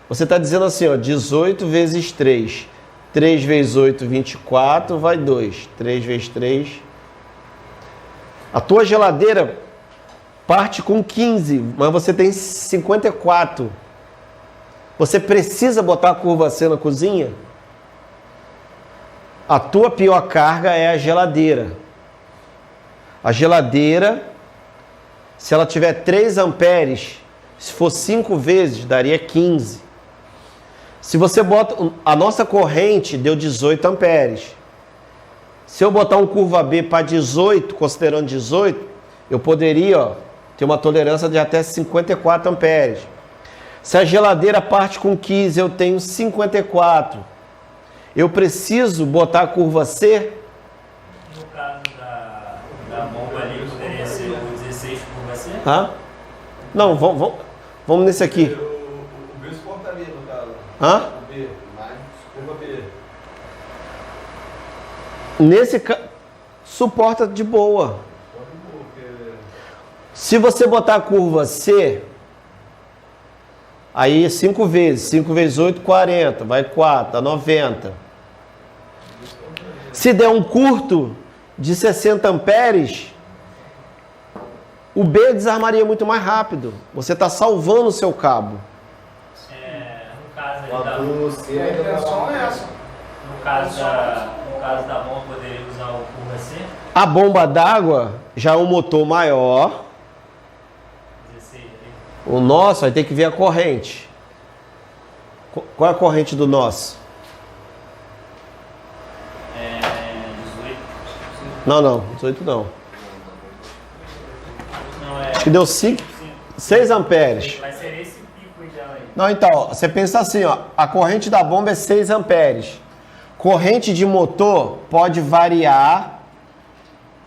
você está dizendo assim, ó, 18 vezes 3. 3 vezes 8, 24, vai 2. 3 vezes 3... A tua geladeira parte com 15, mas você tem 54. Você precisa botar a curva C na cozinha? A tua pior carga é a geladeira. A geladeira, se ela tiver 3 amperes, se for 5 vezes, daria 15. Se você bota... A nossa corrente deu 18 amperes. Se eu botar um curva B para 18, considerando 18, eu poderia, ó, ter uma tolerância de até 54 amperes. Se a geladeira parte com 15, eu tenho 54. Eu preciso botar a curva C? No caso da bomba ali, poderia ser o 16 curva C? Hã? Não, vamos nesse aqui. O B suportaria, no caso. Hã? O B, mais curva B. Nesse suporta de boa. Se você botar a curva C, aí 5 vezes. 5 vezes 8, 40. Vai 4, dá 90. Se der um curto de 60 amperes, O B desarmaria muito mais rápido. Você está salvando o seu cabo. No caso ali A da... do C A ainda intenção é dá essa. No caso da bomba, poderia usar o curva C? A bomba d'água já é um motor maior. 16 ali. O nosso vai ter que ver a corrente. Qual é a corrente do nosso? 18. Não, 18 não. Não, Acho que deu 6 amperes. Vai ser esse pico ideal aí. Não, então, ó, você pensa assim, ó, a corrente da bomba é 6 amperes. Corrente de motor pode variar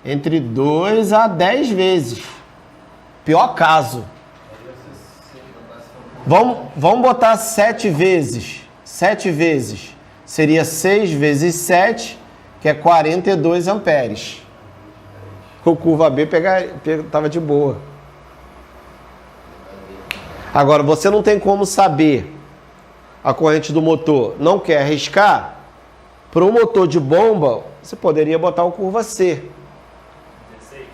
entre 2 a 10 vezes. Pior caso. Vamos botar 7 vezes. 7 vezes. Seria 6 vezes 7, que é 42 amperes. O curva B estava de boa. Agora, você não tem como saber a corrente do motor. Não quer arriscar? Para um motor de bomba, você poderia botar o curva C. 16.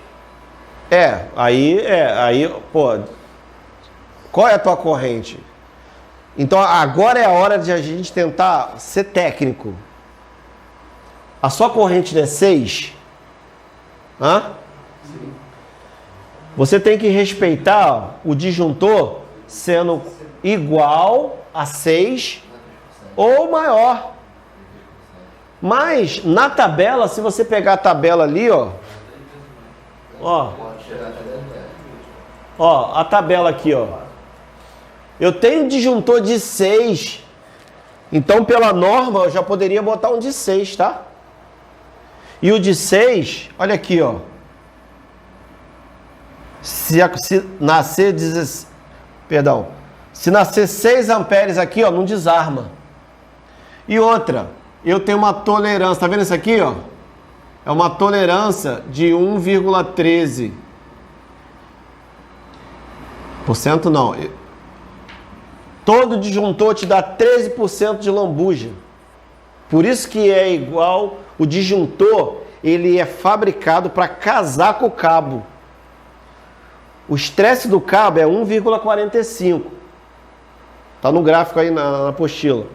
Aí, pô, qual é a tua corrente? Então, agora é a hora de a gente tentar ser técnico. A sua corrente não é 6? Hã? Sim. Você tem que respeitar ó, o disjuntor sendo igual a 6 ou maior. Mas, na tabela, se você pegar a tabela ali, ó, Pode chegar até 10 metros. ó, a tabela aqui, ó. Eu tenho disjuntor de 6. Então, pela norma, eu já poderia botar um de 6, tá? E o de 6, olha aqui, ó. Se nascer 16, perdão. Se nascer 6 amperes aqui, ó, não desarma. E outra, eu tenho uma tolerância, tá vendo isso aqui, ó? É uma tolerância de 1,13%. Não. Todo disjuntor te dá 13% de lambuja. Por isso que é igual, o disjuntor, ele é fabricado para casar com o cabo. O estresse do cabo é 1,45. Tá no gráfico aí na apostila.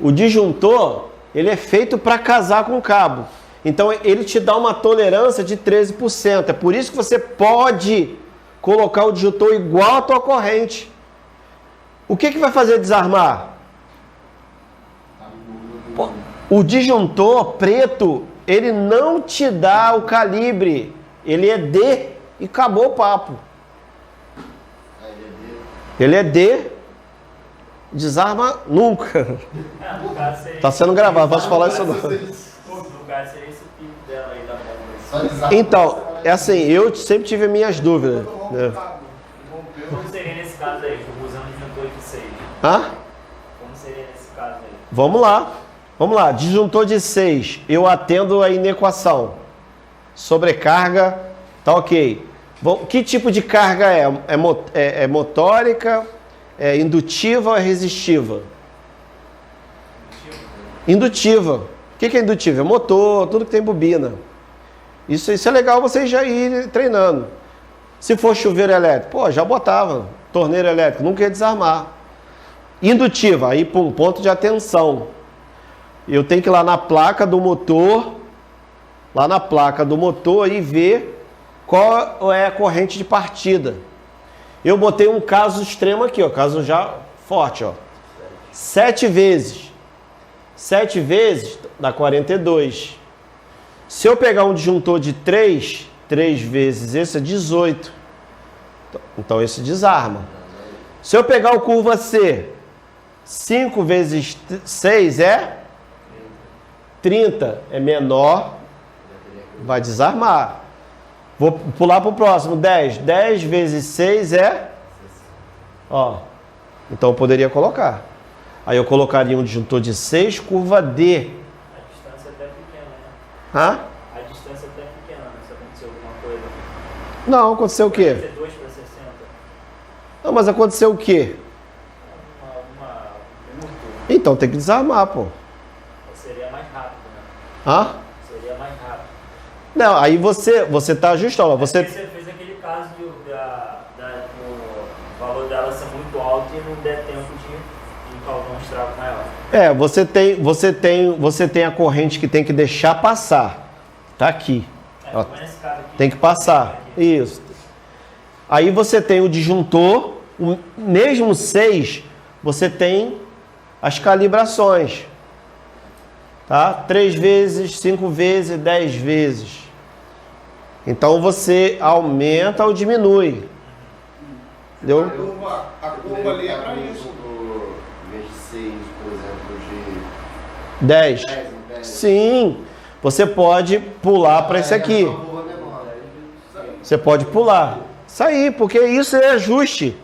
O disjuntor, ele é feito para casar com o cabo. Então ele te dá uma tolerância de 13%. É por isso que você pode colocar o disjuntor igual à tua corrente. O que vai fazer desarmar? O disjuntor preto, ele não te dá o calibre. Ele é D e acabou o papo. Ele é D, desarma nunca. No caso seria... Tá sendo gravado, posso falar isso não. No caso seria esse pico dela aí da bomba. Só desarma. Então, é assim, eu sempre tive minhas dúvidas. Né? Como seria nesse caso aí, usando o disjuntor de 6? Hã? Como seria nesse caso aí? Vamos lá, disjuntor de 6, eu atendo a inequação. Sobrecarga, tá ok. Que tipo de carga é? É motórica, é indutiva ou é resistiva? Indutiva. O que é indutiva? É motor, tudo que tem bobina. Isso é legal vocês já irem treinando. Se for chuveiro elétrico, pô, já botava. Torneiro elétrico, nunca ia desarmar. Indutiva, aí para um ponto de atenção. Eu tenho que ir lá na placa do motor, e ver qual é a corrente de partida. Eu botei um caso extremo aqui, ó, caso já forte, ó. 7 vezes. 7 vezes dá 42. Se eu pegar um disjuntor de 3 vezes esse é 18. Então esse desarma. Se eu pegar o curva C, 5 vezes 6 é 30. É menor, vai desarmar. Vou pular para o próximo, 10. 10 vezes 6 é... Ó, então eu poderia colocar. Aí eu colocaria um disjuntor de 6, curva D. A distância até é pequena, né? Hã? A distância até é pequena, né? Se aconteceu alguma coisa. Não, aconteceu o quê? 2 para 60. Não, mas aconteceu o quê? Então tem que desarmar, pô. Seria mais rápido, né? Hã? Seria mais rápido. Não, aí você tá ajustando. Você fez aquele não der tempo de causar um estrago maior. Você tem a corrente que tem que deixar passar. Tá aqui. Ela Nesse caso aqui, tem que passar. Isso. Aí você tem o disjuntor, mesmo 6, você tem as calibrações. Tá? 3 vezes, 5 vezes, 10 vezes. Então você aumenta ou diminui. Entendeu? A curva ali é para isso. Em vez de 6, por exemplo, 10. 10. Sim. Você pode pular para esse aqui. Você pode pular. Isso aí, porque isso é ajuste.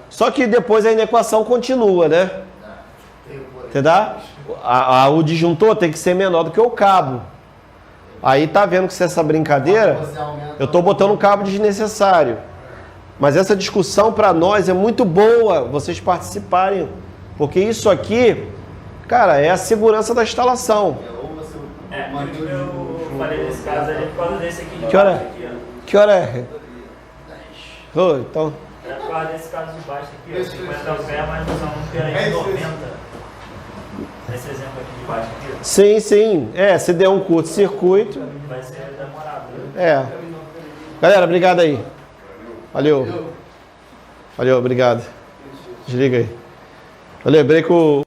Só que depois a equação continua, né? Entendeu? O disjuntor tem que ser menor do que o cabo. Aí tá vendo que se essa brincadeira, eu tô botando um cabo desnecessário. Mas essa discussão para nós é muito boa, vocês participarem. Porque isso aqui, cara, é a segurança da instalação. Eu falei nesse caso ali por causa desse aqui de Que hora baixo é? aqui, ó. Que hora é? 10. Então... É por causa desse caso de baixo aqui, ó. 50 pé, mas nós vamos ter aí 90. Esse exemplo aqui de baixo aqui, ó. Sim, sim. Se der um curto-circuito... Vai ser demorado. Galera, obrigado aí. Valeu. Valeu, obrigado. Desliga aí. Eu lembrei que o...